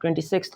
26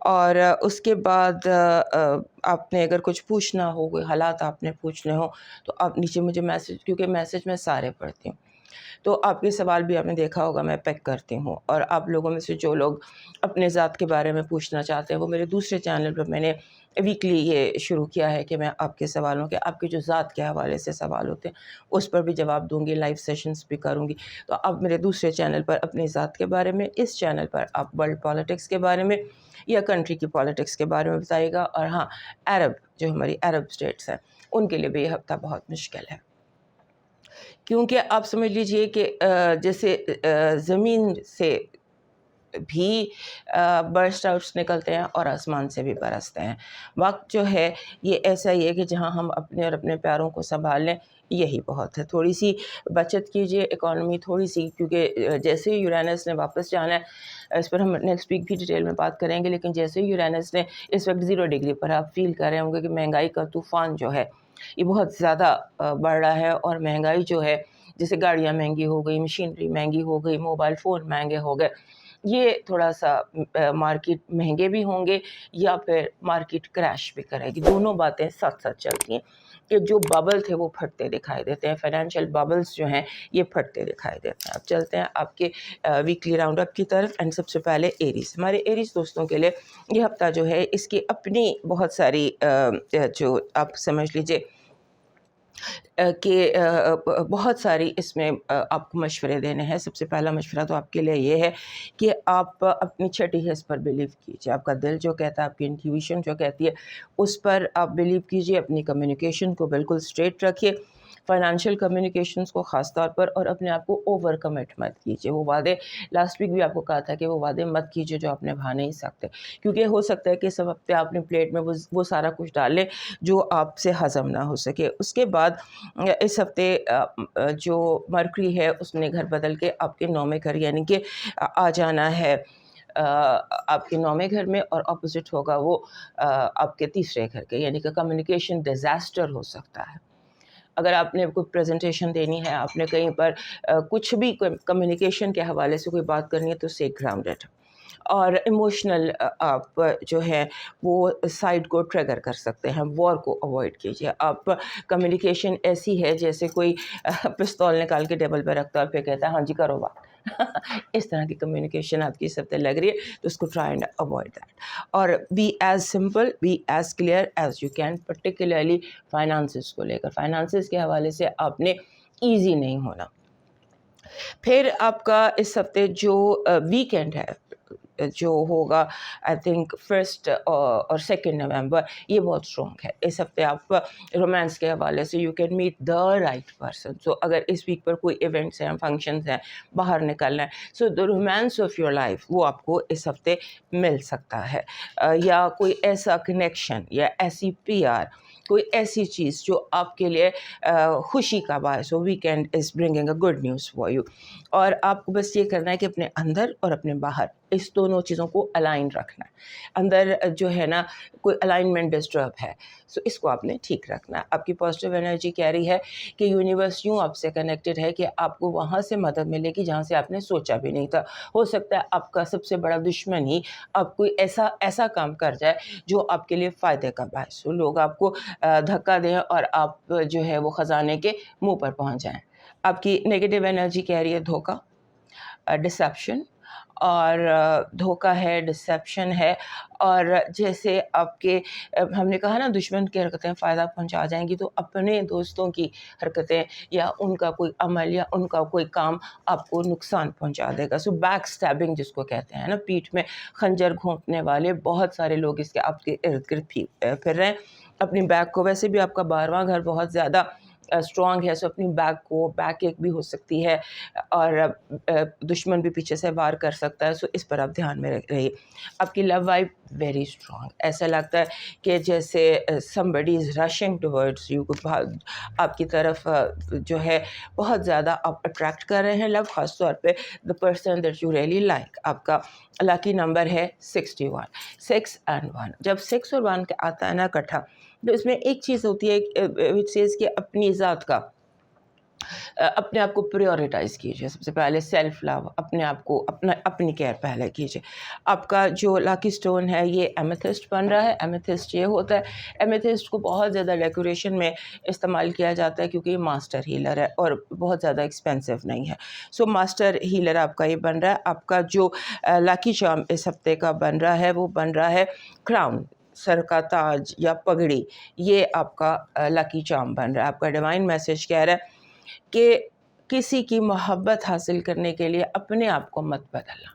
اور اس کے بعد آپ نے اگر کچھ پوچھنا ہو، کوئی حالات آپ نے پوچھنے ہوں تو آپ نیچے مجھے میسج، کیونکہ میسج میں سارے پڑھتی ہوں، تو آپ کے سوال بھی آپ نے دیکھا ہوگا میں پیک کرتی ہوں. اور آپ لوگوں میں سے جو لوگ اپنے ذات کے بارے میں پوچھنا چاہتے ہیں، وہ میرے دوسرے چینل پر میں نے ویکلی یہ شروع کیا ہے کہ میں آپ کے سوالوں کے، آپ کے جو ذات کے حوالے سے سوال ہوتے ہیں اس پر بھی جواب دوں گی، لائیو سیشنز بھی کروں گی. تو آپ میرے دوسرے چینل پر اپنی ذات کے بارے میں، اس چینل پر آپ ورلڈ پالیٹکس کے بارے میں یا کنٹری کی پالیٹکس کے بارے میں بتائیے گا. اور ہاں، عرب جو ہماری عرب اسٹیٹس ہیں ان کے لیے بھی یہ ہفتہ بہت مشکل ہے، کیونکہ آپ سمجھ لیجئے کہ جیسے زمین سے بھی برسٹ آؤٹس نکلتے ہیں اور آسمان سے بھی برستے ہیں. وقت جو ہے یہ ایسا ہی ہے کہ جہاں ہم اپنے اور اپنے پیاروں کو سنبھال لیں یہی بہت ہے. تھوڑی سی بچت کیجئے، اکانومی تھوڑی سی، کیونکہ جیسے ہی یورینس نے واپس جانا ہے، اس پر ہم نیکسٹ ویک بھی ڈیٹیل میں بات کریں گے، لیکن جیسے ہی یورینس نے اس وقت 0 ڈگری پر آپ فیل کر رہے ہوں گے کہ مہنگائی کا طوفان جو ہے یہ بہت زیادہ بڑھ رہا ہے. اور مہنگائی جو ہے، جیسے گاڑیاں مہنگی ہو گئی، مشینری مہنگی ہو گئی، موبائل فون مہنگے ہو گئے، یہ تھوڑا سا مارکیٹ مہنگے بھی ہوں گے یا پھر مارکیٹ کریش بھی کرے گی. دونوں باتیں ساتھ ساتھ چلتی ہیں کہ جو ببل تھے وہ پھٹتے دکھائی دیتے ہیں، فائنینشیل ببلز جو ہیں یہ پھٹتے دکھائی دیتے ہیں. اب چلتے ہیں آپ کے ویکلی راؤنڈ اپ کی طرف. اینڈ سب سے پہلے ایریز، ہمارے ایریز دوستوں کے لیے یہ ہفتہ جو ہے اس کی اپنی بہت ساری جو آپ سمجھ لیجئے کہ بہت ساری اس میں آپ کو مشورے دینے ہیں. سب سے پہلا مشورہ تو آپ کے لیے یہ ہے کہ آپ اپنی چھٹی حس پر بلیو کیجیے. آپ کا دل جو کہتا ہے، آپ کی انٹیویشن جو کہتی ہے اس پر آپ بلیو کیجیے. اپنی کمیونیکیشن کو بالکل اسٹریٹ رکھیے، فائنینشیل کمیونیکیشنز کو خاص طور پر، اور اپنے آپ کو اوور کمٹ مت کیجیے. وہ وعدے لاسٹ ویک بھی آپ کو کہا تھا کہ وہ وعدے مت کیجیے جو آپ نبھا نہیں سکتے، کیونکہ ہو سکتا ہے کہ اس ہفتے آپ نے پلیٹ میں وہ سارا کچھ ڈال لیں جو آپ سے ہضم نہ ہو سکے. اس کے بعد اس ہفتے جو مرکری ہے اس نے گھر بدل کے آپ کے 9ویں گھر یعنی کہ آ جانا ہے آپ کے 9ویں گھر میں، اور اپوزٹ ہوگا وہ آپ کے 3رے گھر کے، یعنی کہ کمیونیکیشن ڈیزاسٹر ہو سکتا ہے. اگر آپ نے کوئی پریزنٹیشن دینی ہے، آپ نے کہیں پر کچھ بھی کمیونیکیشن کے حوالے سے کوئی بات کرنی ہے تو اسے گراؤنڈڈ. اور ایموشنل آپ جو ہے وہ سائڈ کو ٹریگر کر سکتے ہیں، وار کو اوائڈ کیجیے. آپ کمیونیکیشن ایسی ہے جیسے کوئی پستول نکال کے ٹیبل پہ رکھتا ہے اور پھر کہتا ہے ہاں جی کرو بات. اس طرح کی کمیونیکیشن آپ کی اس ہفتے لگ رہی ہے تو اس کو ٹرائی اینڈ اوائڈ دیٹ. اور be as simple, be as clear as you can, particularly finances کو لے کر. فائنانسز کے حوالے سے آپ نے ایزی نہیں ہونا. پھر آپ کا اس ہفتے جو ویکینڈ ہے جو ہوگا آئی تھنک 1 اور 2 نومبر، یہ بہت اسٹرانگ ہے. اس ہفتے آپ رومانس کے حوالے سے you can meet the right person. So اگر اس ویک پر کوئی ایونٹس ہیں، فنکشنز ہیں، باہر نکلنا ہے، سو دا رومانس آف یور لائف وہ آپ کو اس ہفتے مل سکتا ہے. یا کوئی ایسا کنیکشن یا ایسی PR، کوئی ایسی چیز جو آپ کے لیے خوشی کا باعث ہو. Weekend is bringing a good news for you. اور آپ کو بس یہ کرنا ہے کہ اپنے اندر اور اپنے باہر اس دونوں چیزوں کو الائن رکھنا ہے. اندر جو ہے نا کوئی الائنمنٹ ڈسٹرب ہے، سو اس کو آپ نے ٹھیک رکھنا ہے. آپ کی پازیٹیو انرجی کہہ رہی ہے کہ یونیورس یوں آپ سے کنیکٹڈ ہے کہ آپ کو وہاں سے مدد ملے گی جہاں سے آپ نے سوچا بھی نہیں تھا. ہو سکتا ہے آپ کا سب سے بڑا دشمن ہی آپ کوئی ایسا کام کر جائے جو آپ کے لیے فائدے کا باعث ہو. لوگ آپ کو دھکا دیں اور آپ جو ہے وہ خزانے کے منہ پر پہنچ جائیں. آپ کی نیگیٹو انرجی کہہ رہی ہے دھوکا، ڈسیپشن، اور دھوکا ہے، ڈسیپشن ہے. اور جیسے آپ کے ہم نے کہا نا دشمن کی حرکتیں فائدہ پہنچا جائیں گی، تو اپنے دوستوں کی حرکتیں یا ان کا کوئی عمل یا ان کا کوئی کام آپ کو نقصان پہنچا دے گا. سو بیک سٹیبنگ جس کو کہتے ہیں نا، پیٹھ میں خنجر گھونپنے والے بہت سارے لوگ اس کے آپ کے ارد گرد پھر رہے ہیں. اپنی بیک کو، ویسے بھی آپ کا 12واں گھر بہت زیادہ اسٹرانگ ہے، سو اپنی بیک ایک بھی ہو سکتی ہے اور دشمن بھی پیچھے سے وار کر سکتا ہے. سو اس پر آپ دھیان میں رہیے. آپ کی لو وائب ویری اسٹرانگ، ایسا لگتا ہے کہ جیسے somebody is rushing towards you، آپ کی طرف جو ہے بہت زیادہ آپ اٹریکٹ کر رہے ہیں. لو خاص طور پہ the person that you really like. آپ کا لاکی نمبر ہے 61، 6 and 1. جب 6 اور 1 آتا ہے نا اکٹھا، تو اس میں ایک چیز ہوتی ہے which says کہ اپنی ذات کا اپنے آپ کو پریورٹائز کیجیے. سب سے پہلے سیلف لو، اپنے آپ کو اپنی کیئر پہلے کیجیے. آپ کا جو لاکی سٹون ہے یہ ایمیتھسٹ بن رہا ہے. ایمیتھسٹ یہ ہوتا ہے، ایمیتھسٹ کو بہت زیادہ ڈیکوریشن میں استعمال کیا جاتا ہے کیونکہ یہ ماسٹر ہیلر ہے اور بہت زیادہ ایکسپینسو نہیں ہے. سو ماسٹر ہیلر آپ کا یہ بن رہا ہے. آپ کا جو لاکی چارم اس ہفتے کا بن رہا ہے وہ بن رہا ہے کراؤن، سر کا تاج یا پگڑی. یہ آپ کا لاکی چارم بن رہا ہے. آپ کا ڈیوائن میسج کہہ رہا ہے کہ کسی کی محبت حاصل کرنے کے لیے اپنے آپ کو مت بدلنا،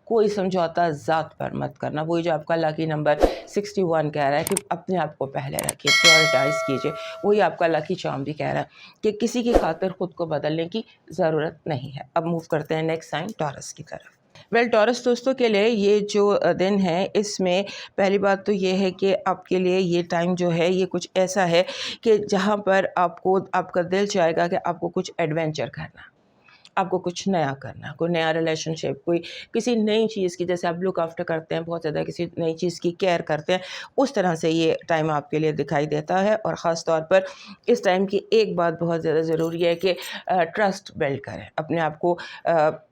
کوئی سمجھوتا ذات پر مت کرنا. وہی جو آپ کا لاکی نمبر 61 کہہ رہا ہے کہ اپنے آپ کو پہلے رکھیے، پریورٹائز کیجیے. وہی آپ کا لاکی چارم بھی کہہ رہا ہے کہ کسی کی خاطر خود کو بدلنے کی ضرورت نہیں ہے. اب موو کرتے ہیں نیکسٹ سائن ٹورس کی طرف. ٹورس دوستوں کے لیے یہ جو دن ہے اس میں پہلی بات تو یہ ہے کہ آپ کے لیے یہ ٹائم جو ہے یہ کچھ ایسا ہے کہ جہاں پر آپ کا دل چاہے گا کہ آپ کو کچھ ایڈونچر کرنا، آپ کو کچھ نیا کرنا، کوئی نیا ریلیشن شپ، کوئی کسی نئی چیز کی، جیسے آپ لک آفٹر کرتے ہیں بہت زیادہ، کسی نئی چیز کی کیئر کرتے ہیں، اس طرح سے یہ ٹائم آپ کے لیے دکھائی دیتا ہے. اور خاص طور پر اس ٹائم کی ایک بات بہت زیادہ ضروری ہے کہ ٹرسٹ بلڈ کریں اپنے آپ کو.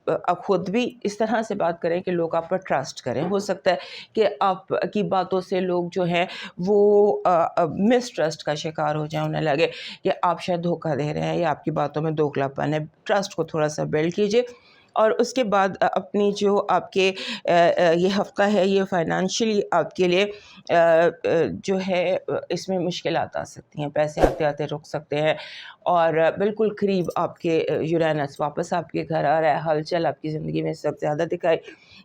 آپ خود بھی اس طرح سے بات کریں کہ لوگ آپ پر ٹرسٹ کریں. ہو سکتا ہے کہ آپ کی باتوں سے لوگ جو ہیں وہ مس ٹرسٹ کا شکار ہو جائیں، انہیں لگے کہ آپ شاید دھوکہ دے رہے ہیں یا آپ کی باتوں میں دوگلاپن ہے. ٹرسٹ کو تھوڑا سا بلڈ کیجیے. اور اس کے بعد اپنی جو آپ کے یہ ہفتہ ہے یہ فائنانشلی آپ کے لیے جو ہے اس میں مشکلات آ سکتی ہیں، پیسے آتے آتے رک سکتے ہیں. اور بالکل قریب آپ کے یورینس واپس آپ کے گھر آ رہا ہے. ہلچل آپ کی زندگی میں سب سے زیادہ دکھائی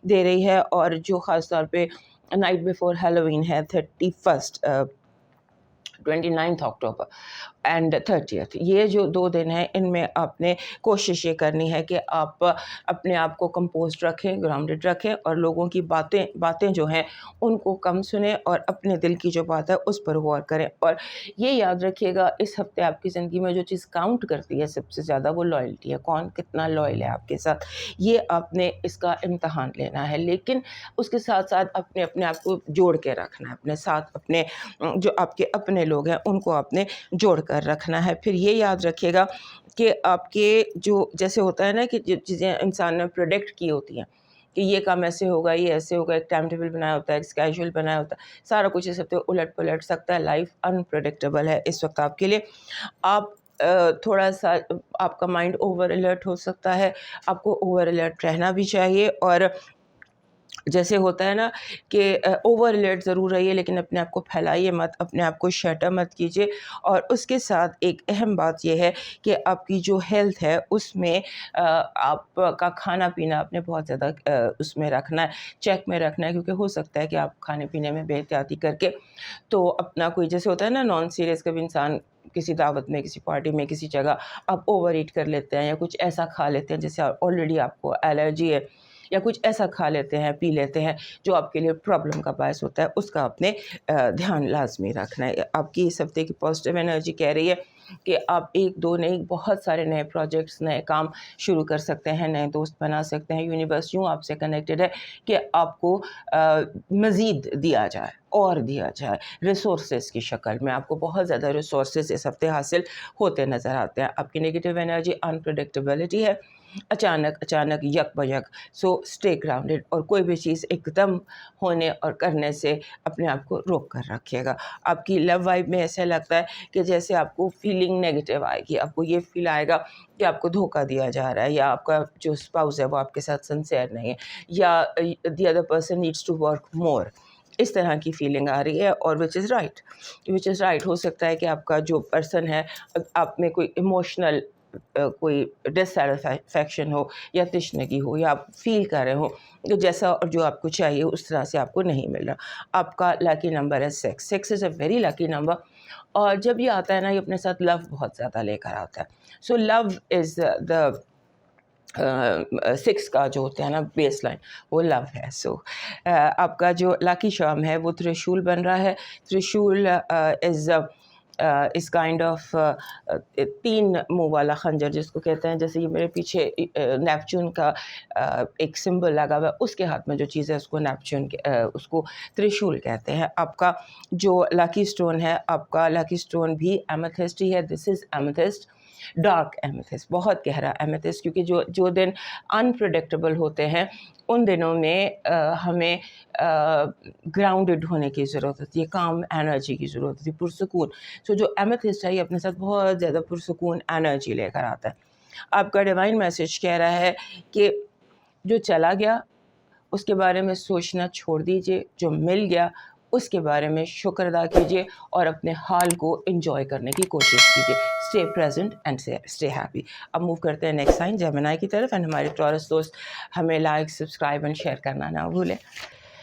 دے رہی ہے. اور جو خاص طور پہ نائٹ بیفور ہیلووین ہے 31 29 اکتوبر اینڈ 30، یہ جو 2 دن ہیں ان میں آپ نے کوشش یہ کرنی ہے کہ آپ اپنے آپ کو کمپوزڈ رکھیں، گراؤنڈڈ رکھیں، اور لوگوں کی باتیں جو ہیں ان کو کم سنیں اور اپنے دل کی جو بات ہے اس پر غور کریں. اور یہ یاد رکھیے گا اس ہفتے آپ کی زندگی میں جو چیز کاؤنٹ کرتی ہے سب سے زیادہ وہ لائلٹی ہے. کون کتنا لائل ہے آپ کے ساتھ، یہ آپ نے اس کا امتحان لینا ہے. لیکن اس کے ساتھ ساتھ اپنے آپ کو جوڑ کے رکھنا ہے، اپنے ساتھ اپنے جو آپ کے اپنے لوگ ہیں ان کو آپ نے جوڑ کر رکھنا ہے. پھر یہ یاد رکھیے گا کہ آپ کے جو جیسے ہوتا ہے نا کہ جو چیزیں انسان نے پریڈکٹ کی ہوتی ہیں کہ یہ کام ایسے ہوگا، یہ ایسے ہوگا، ایک ٹائم ٹیبل بنایا ہوتا ہے، ایک اسکیجول بنایا ہوتا ہے، سارا کچھ اس ہفتے الٹ پلٹ سکتا ہے. لائف انپریڈکٹیبل ہے اس وقت آپ کے لیے. آپ تھوڑا سا آپ کا مائنڈ اوور الرٹ ہو سکتا ہے، آپ کو اوور الرٹ رہنا بھی چاہیے. اور جیسے ہوتا ہے نا کہ اوور الرٹ ضرور رہیے لیکن اپنے آپ کو پھیلائیے مت، اپنے آپ کو شٹر مت کیجیے. اور اس کے ساتھ ایک اہم بات یہ ہے کہ آپ کی جو ہیلتھ ہے اس میں آپ کا کھانا پینا آپ نے بہت زیادہ اس میں رکھنا ہے، چیک میں رکھنا ہے. کیونکہ ہو سکتا ہے کہ آپ کھانے پینے میں بے احتیاطی کر کے تو اپنا کوئی جیسے ہوتا ہے نا نان سیریس، کبھی انسان کسی دعوت میں، کسی پارٹی میں، کسی جگہ آپ اوور ایٹ کر لیتے ہیں یا کچھ ایسا کھا لیتے ہیں جیسے آلریڈی آپ کو الرجی ہے، یا کچھ ایسا کھا لیتے ہیں پی لیتے ہیں جو آپ کے لیے پرابلم کا باعث ہوتا ہے. اس کا آپ نے دھیان لازمی رکھنا ہے. آپ کی اس ہفتے کی پازیٹیو انرجی کہہ رہی ہے کہ آپ ایک دو نہیں بہت سارے نئے پروجیکٹس، نئے کام شروع کر سکتے ہیں، نئے دوست بنا سکتے ہیں. یونیورس یوں آپ سے کنیکٹڈ ہے کہ آپ کو مزید دیا جائے اور دیا جائے ریسورسز کی شکل میں. آپ کو بہت زیادہ ریسورسز اس ہفتے حاصل ہوتے نظر آتے ہیں. آپ کی نگیٹیو انرجی انپریڈکٹیبلٹی ہے، اچانک یک بیک. سو اسٹے گراؤنڈڈ اور کوئی بھی چیز ایک دم ہونے اور کرنے سے اپنے آپ کو روک کر رکھیے گا. آپ کی لو وائب میں ایسا لگتا ہے کہ جیسے آپ کو فیلنگ نیگیٹیو آئے گی، آپ کو یہ فیل آئے گا کہ آپ کو دھوکہ دیا جا رہا ہے، یا آپ کا جو اسپاؤس ہے وہ آپ کے ساتھ سنسیئر نہیں ہے، یا the other person needs to work more. اس طرح کی فیلنگ آ رہی ہے. اور وچ از رائٹ. ہو سکتا ہے کہ آپ کا جو پرسن ہے آپ میں کوئی ایموشنل کوئی ڈسسیٹسفیکشن ہو یا تشنگی ہو، یا آپ فیل کر رہے ہوں کہ جیسا اور جو آپ کو چاہیے اس طرح سے آپ کو نہیں مل رہا. آپ کا لکی نمبر ہے 6. 6 از اے ویری لکی نمبر. اور جب یہ آتا ہے نا یہ اپنے ساتھ لو بہت زیادہ لے کر آتا ہے. سو لو از دا 6 کا جو ہوتا ہے نا بیس لائن وہ لو ہے. سو آپ کا جو لاکی شام ہے وہ ترشول بن رہا ہے. ترشول اس کائنڈ آف 3 منہ والا خنجر جس کو کہتے ہیں، جیسے یہ میرے پیچھے نیپچون کا ایک سمبل لگا ہوا ہے، اس کے ہاتھ میں جو چیز ہے اس کو نیپچون اس کو ترشول کہتے ہیں. آپ کا جو لاکی سٹون ہے، آپ کا لاکی سٹون بھی ایمیتھسٹ ہی ہے. دس از ایمیتھسٹ. ڈارک ایمیتھسٹ، بہت گہرا ایمیتھسٹ، کیونکہ جو دن انپریڈکٹیبل ہوتے ہیں ان دنوں میں ہمیں گراؤنڈڈ ہونے کی ضرورت ہوتی ہے، کام انرجی کی ضرورت ہوتی ہے، پرسکون. سو جو ایمیتھسٹ ہے یہ اپنے ساتھ بہت زیادہ پرسکون انرجی لے کر آتا ہے. آپ کا ڈیوائن میسج کہہ رہا ہے کہ جو چلا گیا اس کے بارے میں سوچنا چھوڑ دیجئے، جو مل گیا اس کے بارے میں شکر ادا کیجئے اور اپنے حال کو انجوائے کرنے کی کوشش کیجئے. Stay present and stay happy. اب موو کرتے ہیں نیکسٹ سائن جیمنائی کی طرف. اینڈ ہمارے ٹورس دوست ہمیں لائک، سبسکرائب اینڈ شیئر کرنا نہ بھولیں.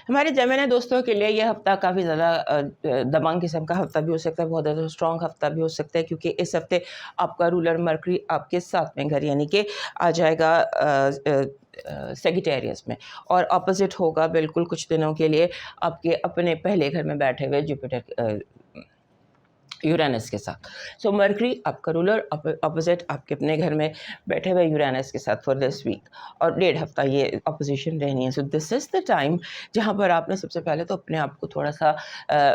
ہمارے جیمنائی دوستوں کے لیے یہ ہفتہ کافی زیادہ دبنگ قسم کا ہفتہ بھی ہو سکتا ہے، بہت زیادہ اسٹرانگ ہفتہ بھی ہو سکتا ہے، کیونکہ اس ہفتے آپ کا رولر مرکری آپ کے 7ویں گھر یعنی کہ آ جائے گا سیگیٹیریس میں، اور اپوزٹ ہوگا بالکل کچھ دنوں کے لیے آپ کے اپنے پہلے گھر میں بیٹھے ہوئے جوپیٹر یورینس کے ساتھ. سو مرکری آپ کا رولر اپوزٹ آپ کے اپنے گھر میں بیٹھے ہوئے یورینس کے ساتھ فار دس ویک، اور 1.5 ہفتہ یہ اپوزیشن رہنی ہے. So this is the time جہاں پر آپ نے سب سے پہلے تو اپنے آپ کو تھوڑا سا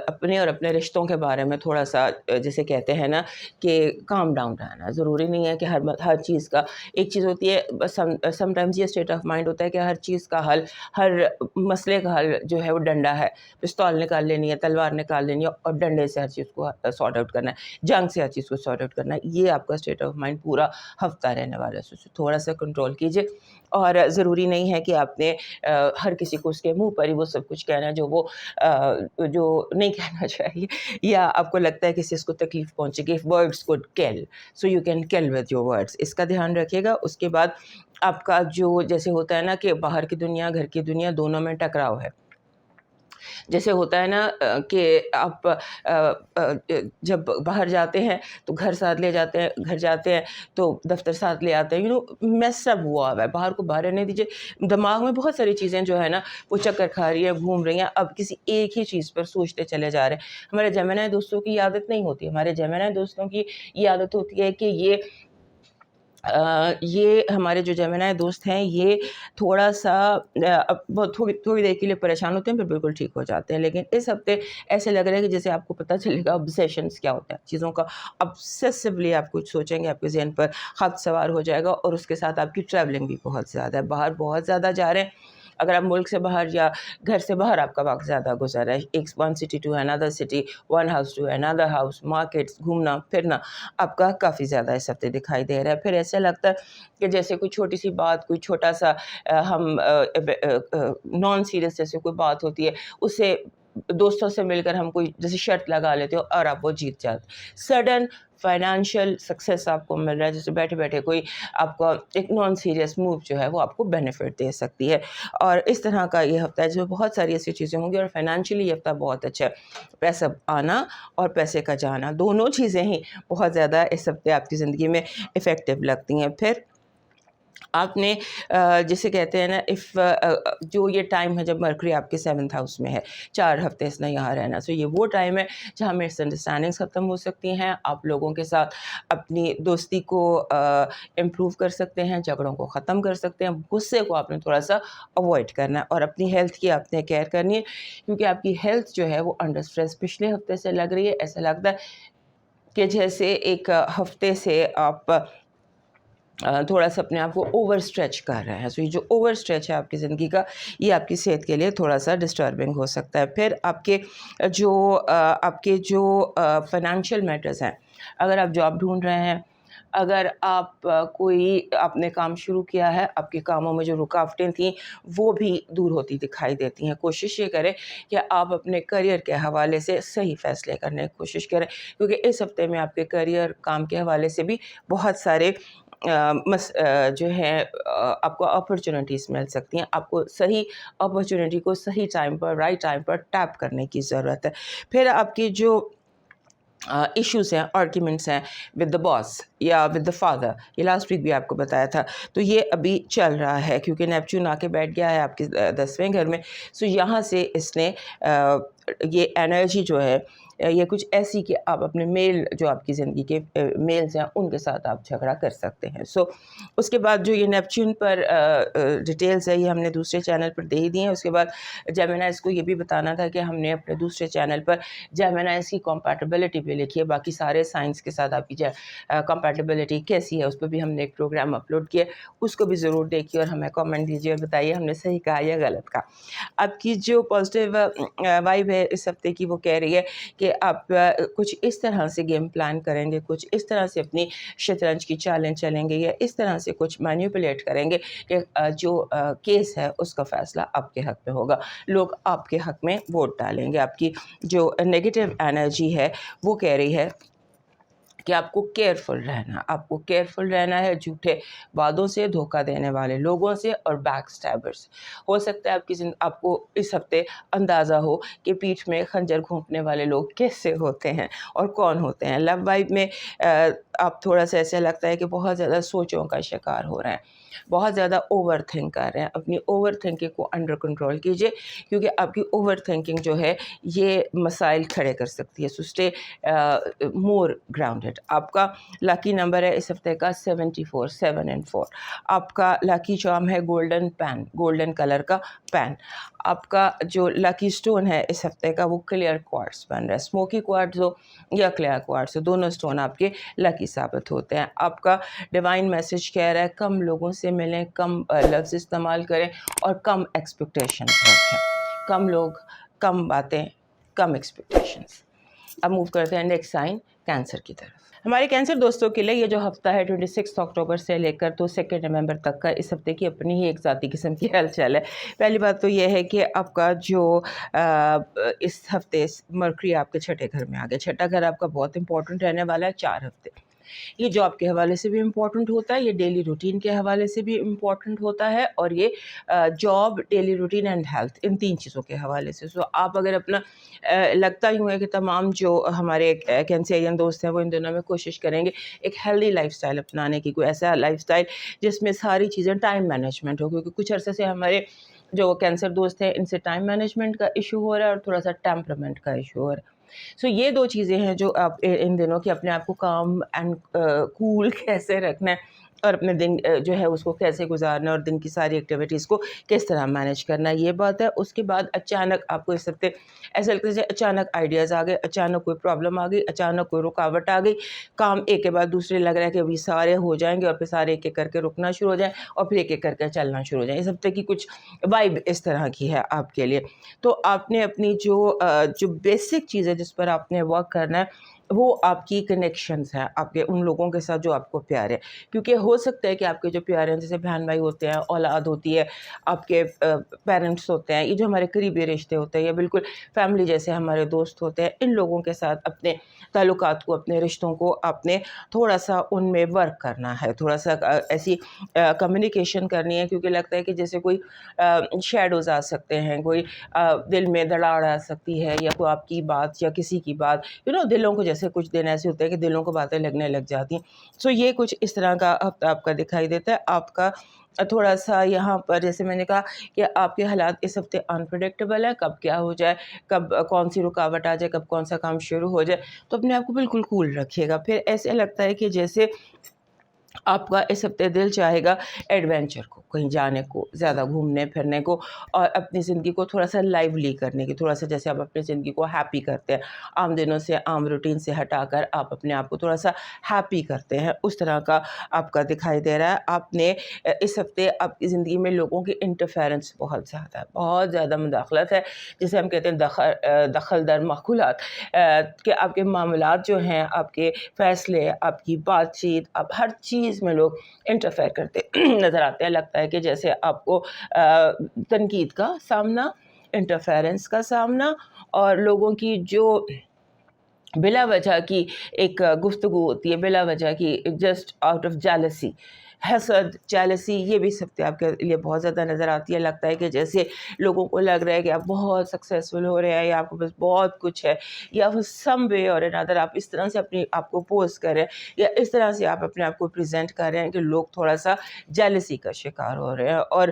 اپنے اور اپنے رشتوں کے بارے میں تھوڑا سا جیسے کہتے ہیں نا کہ کام ڈاؤن رہنا. ضروری نہیں ہے کہ ہر چیز کا، ایک چیز ہوتی ہے سم ٹائمز یہ اسٹیٹ آف مائنڈ ہوتا ہے کہ ہر چیز کا حل، ہر مسئلے کا حل جو ہے وہ ڈنڈا ہے، پستول نکال لینی ہے، تلوار نکال لینی ہے اور ڈنڈے سے ہر چیز کو سارٹ آؤٹ کرنا ہے، جنگ سے ہر چیز کو سارٹ آؤٹ کرنا ہے. یہ آپ کا اسٹیٹ آف مائنڈ پورا ہفتہ رہنے والا ہے. تھوڑا سا کنٹرول کیجیے، اور ضروری نہیں ہے کہ آپ نے ہر کسی کو اس کے منہ پر ہی وہ سب کچھ کہنا ہے جو نہیں کہنا چاہیے، یا آپ کو لگتا ہے کسی کو تکلیف پہنچے گی. Words could kill, so you can kill with your words. اس کا دھیان رکھیے گا. اس کے بعد آپ کا جو جیسے ہوتا ہے نا کہ باہر کی دنیا گھر کی دنیا دونوں میں ٹکراؤ ہے. جیسے ہوتا ہے نا کہ آپ جب باہر جاتے ہیں تو گھر ساتھ لے جاتے ہیں، گھر جاتے ہیں تو دفتر ساتھ لے آتے ہیں. میس اپ ہوا ہے، باہر کو باہر رہنے دیجیے. دماغ میں بہت ساری چیزیں جو ہے نا وہ چکر کھا رہی ہیں، گھوم رہی ہیں. اب کسی ایک ہی چیز پر سوچتے چلے جا رہے ہیں. ہمارے جیمنائی دوستوں کی عادت نہیں ہوتی. ہمارے جیمنائی دوستوں کی یہ عادت ہوتی ہے کہ یہ ہمارے جو جیمنائی دوست ہیں یہ تھوڑا سا تھوڑی دیر کے لیے پریشان ہوتے ہیں پھر بالکل ٹھیک ہو جاتے ہیں. لیکن اس ہفتے ایسے لگ رہا ہے کہ جیسے آپ کو پتہ چلے گا obsessions کیا ہوتا ہے، چیزوں کا obsessively آپ کچھ سوچیں گے، آپ کے ذہن پر خط سوار ہو جائے گا. اور اس کے ساتھ آپ کی ٹریولنگ بھی بہت زیادہ ہے، باہر بہت زیادہ جا رہے ہیں. اگر آپ ملک سے باہر یا گھر سے باہر آپ کا وقت زیادہ گزر رہا ہے، one city to another city, one house to another house, markets گھومنا پھرنا آپ کا کافی زیادہ اس ہفتے دکھائی دے رہا ہے. پھر ایسا لگتا ہے کہ جیسے کوئی چھوٹی سی بات، کوئی چھوٹا سا ہم نان سیریس جیسے کوئی بات ہوتی ہے، اسے دوستوں سے مل کر ہم کوئی جیسے شرط لگا لیتے ہو اور آپ وہ جیت جاتے. سڈن فائنینشیل سکسیس آپ کو مل رہا ہے، جیسے بیٹھے بیٹھے کوئی آپ کا ایک نان سیریس موو جو ہے وہ آپ کو بینیفٹ دے سکتی ہے. اور اس طرح کا یہ ہفتہ ہے جو بہت ساری ایسی چیزیں ہوں گی. اور فائنینشیلی یہ ہفتہ بہت اچھا ہے. پیسہ آنا اور پیسے کا جانا دونوں چیزیں ہی بہت زیادہ اس ہفتے آپ کی زندگی میں افیکٹو لگتی ہیں. پھر آپ نے جسے کہتے ہیں نا جو یہ ٹائم ہے جب مرکری آپ کے 7th ہاؤس میں ہے، 4 ہفتے اس نے یہاں رہنا. سو یہ وہ ٹائم ہے جہاں مس انڈرسٹینڈنگس ختم ہو سکتی ہیں، آپ لوگوں کے ساتھ اپنی دوستی کو امپروو کر سکتے ہیں، جھگڑوں کو ختم کر سکتے ہیں. غصے کو آپ نے تھوڑا سا اوائڈ کرنا ہے، اور اپنی ہیلتھ کی آپ نے کیئر کرنی ہے، کیونکہ آپ کی ہیلتھ جو ہے وہ انڈر اسٹریس پچھلے ہفتے سے لگ رہی ہے. ایسا لگتا ہے کہ جیسے ایک ہفتے سے آپ تھوڑا سا اپنے آپ کو اوور اسٹریچ کر رہے ہیں. سو یہ جو اوور اسٹریچ ہے آپ کی زندگی کا، یہ آپ کی صحت کے لیے تھوڑا سا ڈسٹربنگ ہو سکتا ہے. پھر آپ کے جو فائنینشیل میٹرز ہیں، اگر آپ جاب ڈھونڈ رہے ہیں، اگر آپ آپ نے کام شروع کیا ہے، آپ کے کاموں میں جو رکاوٹیں تھیں وہ بھی دور ہوتی دکھائی دیتی ہیں. کوشش یہ کریں کہ آپ اپنے کریئر کے حوالے سے صحیح فیصلے کرنے کی کوشش کریں، کیونکہ اس ہفتے میں آپ کے کریئر کام کے حوالے سے بھی بہت سارے جو ہے آپ کو اپرچونیٹیز مل سکتی ہیں. آپ کو صحیح اپرچونیٹی کو صحیح ٹائم پر، رائٹ ٹائم پر ٹیپ کرنے کی ضرورت ہے. پھر آپ کی جو ایشوز ہیں، آرگیومنٹس ہیں ود دا باس یا ود دا فادر، یہ لاسٹ ویک بھی آپ کو بتایا تھا، تو یہ ابھی چل رہا ہے کیونکہ نیپچون آ کے بیٹھ گیا ہے آپ کے 10ویں گھر میں. سو یہاں سے اس نے یہ انرجی جو ہے یہ کچھ ایسی کہ آپ اپنے میل جو آپ کی زندگی کے میلز ہیں ان کے ساتھ آپ جھگڑا کر سکتے ہیں. سو اس کے بعد جو یہ نیپچون پر ڈیٹیلز ہے یہ ہم نے دوسرے چینل پر دے ہی دی ہیں. اس کے بعد جیمنائز کو یہ بھی بتانا تھا کہ ہم نے اپنے دوسرے چینل پر جیمنائز کی کمپیٹیبلٹی بھی لکھی ہے, باقی سارے سائنس کے ساتھ آپ کی کمپیٹیبلٹی کیسی ہے اس پہ بھی ہم نے ایک پروگرام اپلوڈ کیا, اس کو بھی ضرور دیکھیے اور ہمیں کامنٹ دیجیے اور بتائیے ہم نے صحیح کہا یا غلط کہا. آپ کی جو پازیٹیو وائب ہے اس ہفتے کی وہ کہہ رہی ہے کہ آپ کچھ اس طرح سے گیم پلان کریں گے, کچھ اس طرح سے اپنی شطرنج کی چالیں چلیں گے, یا اس طرح سے کچھ مینیپولیٹ کریں گے کہ جو کیس ہے اس کا فیصلہ آپ کے حق میں ہوگا, لوگ آپ کے حق میں ووٹ ڈالیں گے. آپ کی جو نیگیٹو انرجی ہے وہ کہہ رہی ہے کہ آپ کو کیئرفل رہنا ہے جھوٹے وعدوں سے, دھوکہ دینے والے لوگوں سے اور بیک سٹیبر سے. ہو سکتا ہے آپ کو اس ہفتے اندازہ ہو کہ پیٹھ میں خنجر گھونپنے والے لوگ کیسے ہوتے ہیں اور کون ہوتے ہیں. لو وائب میں آپ تھوڑا سا ایسا لگتا ہے کہ بہت زیادہ سوچوں کا شکار ہو رہے ہیں, بہت زیادہ اوور تھنک کر رہے ہیں. اپنی اوور تھنکنگ کو انڈر کنٹرول کیجیے کیونکہ آپ کی اوور تھنکنگ جو ہے یہ مسائل کھڑے کر سکتی ہے. سو اسٹے مور گراؤنڈڈ. آپ کا لاکی نمبر ہے اس ہفتے کا 74, 7 and 4. آپ کا لاکی چارم ہے گولڈن پین, گولڈن کلر کا پین. آپ کا جو لاکی سٹون ہے اس ہفتے کا وہ کلیئر کوارٹز بن رہا ہے. اسموکی کوارٹز ہو یا کلیئر کوارٹز ہو, دونوں سٹون آپ کے لاکی ثابت ہوتے ہیں. آپ کا ڈیوائن میسج کہہ رہا ہے کم لوگوں سے ملیں, کم لفظ استعمال کریں اور کم ایکسپیکٹیشنز رکھیں. کم لوگ, کم باتیں, کم ایکسپیکٹیشنز. اب موو کرتے ہیں نیکسٹ سائن کینسر کی طرف. ہمارے کینسر دوستوں کے لیے یہ جو ہفتہ ہے 26 اکتوبر سے لے کر تو 2 نومبر تک کا, اس ہفتے کی اپنی ہی ایک ذاتی قسم کی ہلچل ہے. پہلی بات تو یہ ہے کہ آپ کا جو اس ہفتے مرکری آپ کے چھٹے گھر میں آ گیا. چھٹا گھر آپ کا بہت امپورٹنٹ رہنے والا ہے 4 ہفتے. یہ جاب کے حوالے سے بھی امپورٹنٹ ہوتا ہے, یہ ڈیلی روٹین کے حوالے سے بھی امپورٹنٹ ہوتا ہے, اور یہ job, daily routine and health, ان 3 چیزوں کے حوالے سے. سو آپ اگر اپنا لگتا ہی ہے کہ تمام جو ہمارے کینسرین دوست ہیں وہ ان دنوں میں کوشش کریں گے ایک ہیلدی لائف سٹائل اپنانے کی, کوئی ایسا لائف سٹائل جس میں ساری چیزیں ٹائم مینجمنٹ ہو, کیونکہ کچھ عرصے سے ہمارے جو کینسر دوست ہیں ان سے ٹائم مینجمنٹ کا ایشو ہو رہا ہے اور تھوڑا سا ٹیمپرمنٹ کا ایشو ہو رہا ہے. سو یہ 2 چیزیں ہیں جو آپ ان دنوں کی اپنے آپ کو کام اینڈ کول کیسے رکھنا ہے اور اپنے دن جو ہے اس کو کیسے گزارنا اور دن کی ساری ایکٹیویٹیز کو کس طرح مینیج کرنا, یہ بات ہے. اس کے بعد اچانک آپ کو اس ہفتے ایسا لگتا ہے جیسے اچانک آئیڈیاز آ گئے, اچانک کوئی پرابلم آ گئی, اچانک کوئی رکاوٹ آ گئی, کام ایک کے بعد دوسرے لگ رہا ہے کہ ابھی سارے ہو جائیں گے اور پھر سارے ایک ایک کر کے رکنا شروع ہو جائیں اور پھر ایک ایک کر کے چلنا شروع ہو جائیں. اس ہفتے کی کچھ وائب اس طرح کی ہے آپ کے لیے. تو آپ نے اپنی جو بیسک چیز ہے جس پر آپ نے ورک کرنا ہے وہ آپ کی کنیکشنز ہیں آپ کے ان لوگوں کے ساتھ جو آپ کو پیارے ہیں. کیونکہ ہو سکتا ہے کہ آپ کے جو پیارے ہیں جیسے بہن بھائی ہوتے ہیں, اولاد ہوتی ہے, آپ کے پیرنٹس ہوتے ہیں, یہ جو ہمارے قریبی رشتے ہوتے ہیں یا بالکل فیملی جیسے ہمارے دوست ہوتے ہیں, ان لوگوں کے ساتھ اپنے تعلقات کو, اپنے رشتوں کو آپ نے تھوڑا سا ان میں ورک کرنا ہے, تھوڑا سا ایسی کمیونیکیشن کرنی ہے. کیونکہ لگتا ہے کہ جیسے کوئی شیڈوز آ سکتے ہیں, کوئی دل میں دراڑ آ سکتی ہے, یا کوئی آپ کی بات یا کسی کی بات, دلوں کو جیسے کچھ دن ایسے ہوتے ہیں کہ دلوں کو باتیں لگنے لگ جاتی ہیں. سو یہ کچھ اس طرح کا ہفتہ آپ کا دکھائی دیتا ہے. آپ کا تھوڑا سا یہاں پر جیسے میں نے کہا کہ آپ کے حالات اس ہفتے انپریڈکٹیبل ہے, کب کیا ہو جائے, کب کون سی رکاوٹ آ جائے, کب کون سا کام شروع ہو جائے. تو اپنے آپ کو بالکل کول رکھیے گا. پھر ایسے لگتا ہے کہ جیسے آپ کا اس ہفتے دل چاہے گا ایڈونچر کو, کہیں جانے کو, زیادہ گھومنے پھرنے کو, اور اپنی زندگی کو تھوڑا سا لائیولی کرنے کی, تھوڑا سا جیسے آپ اپنی زندگی کو ہیپی کرتے ہیں, عام دنوں سے, عام روٹین سے ہٹا کر آپ اپنے آپ کو تھوڑا سا ہیپی کرتے ہیں, اس طرح کا آپ کا دکھائی دے رہا ہے. آپ نے اس ہفتے آپ کی زندگی میں لوگوں کی انٹرفیرنس بہت زیادہ ہے, بہت زیادہ مداخلت ہے, جسے ہم کہتے ہیں دخل در مداخلات, کہ آپ کے معاملات جو ہیں, آپ کے فیصلے, آپ کی بات چیت, آپ ہر چیز میں لوگ انٹرفیئر کرتے نظر آتے ہیں. لگتا ہے کہ جیسے آپ کو تنقید کا سامنا, انٹرفیرنس کا سامنا, اور لوگوں کی جو بلا وجہ کی ایک گفتگو ہوتی ہے, بلا وجہ کی جسٹ آؤٹ آف جیلسی, حسد, jealousy, یہ بھی اس ہفتے آپ کے لیے بہت زیادہ نظر آتی ہے. لگتا ہے کہ جیسے لوگوں کو لگ رہا ہے کہ آپ بہت سکسیزفل ہو رہے ہیں یا آپ کو بس بہت کچھ ہے, یا پھر سم وے اور انادر آپ اس طرح سے اپنی آپ کو پوز کر رہے ہیں یا اس طرح سے آپ اپنے آپ کو پریزنٹ کر رہے ہیں کہ لوگ تھوڑا سا جیلسی کا شکار ہو رہے ہیں. اور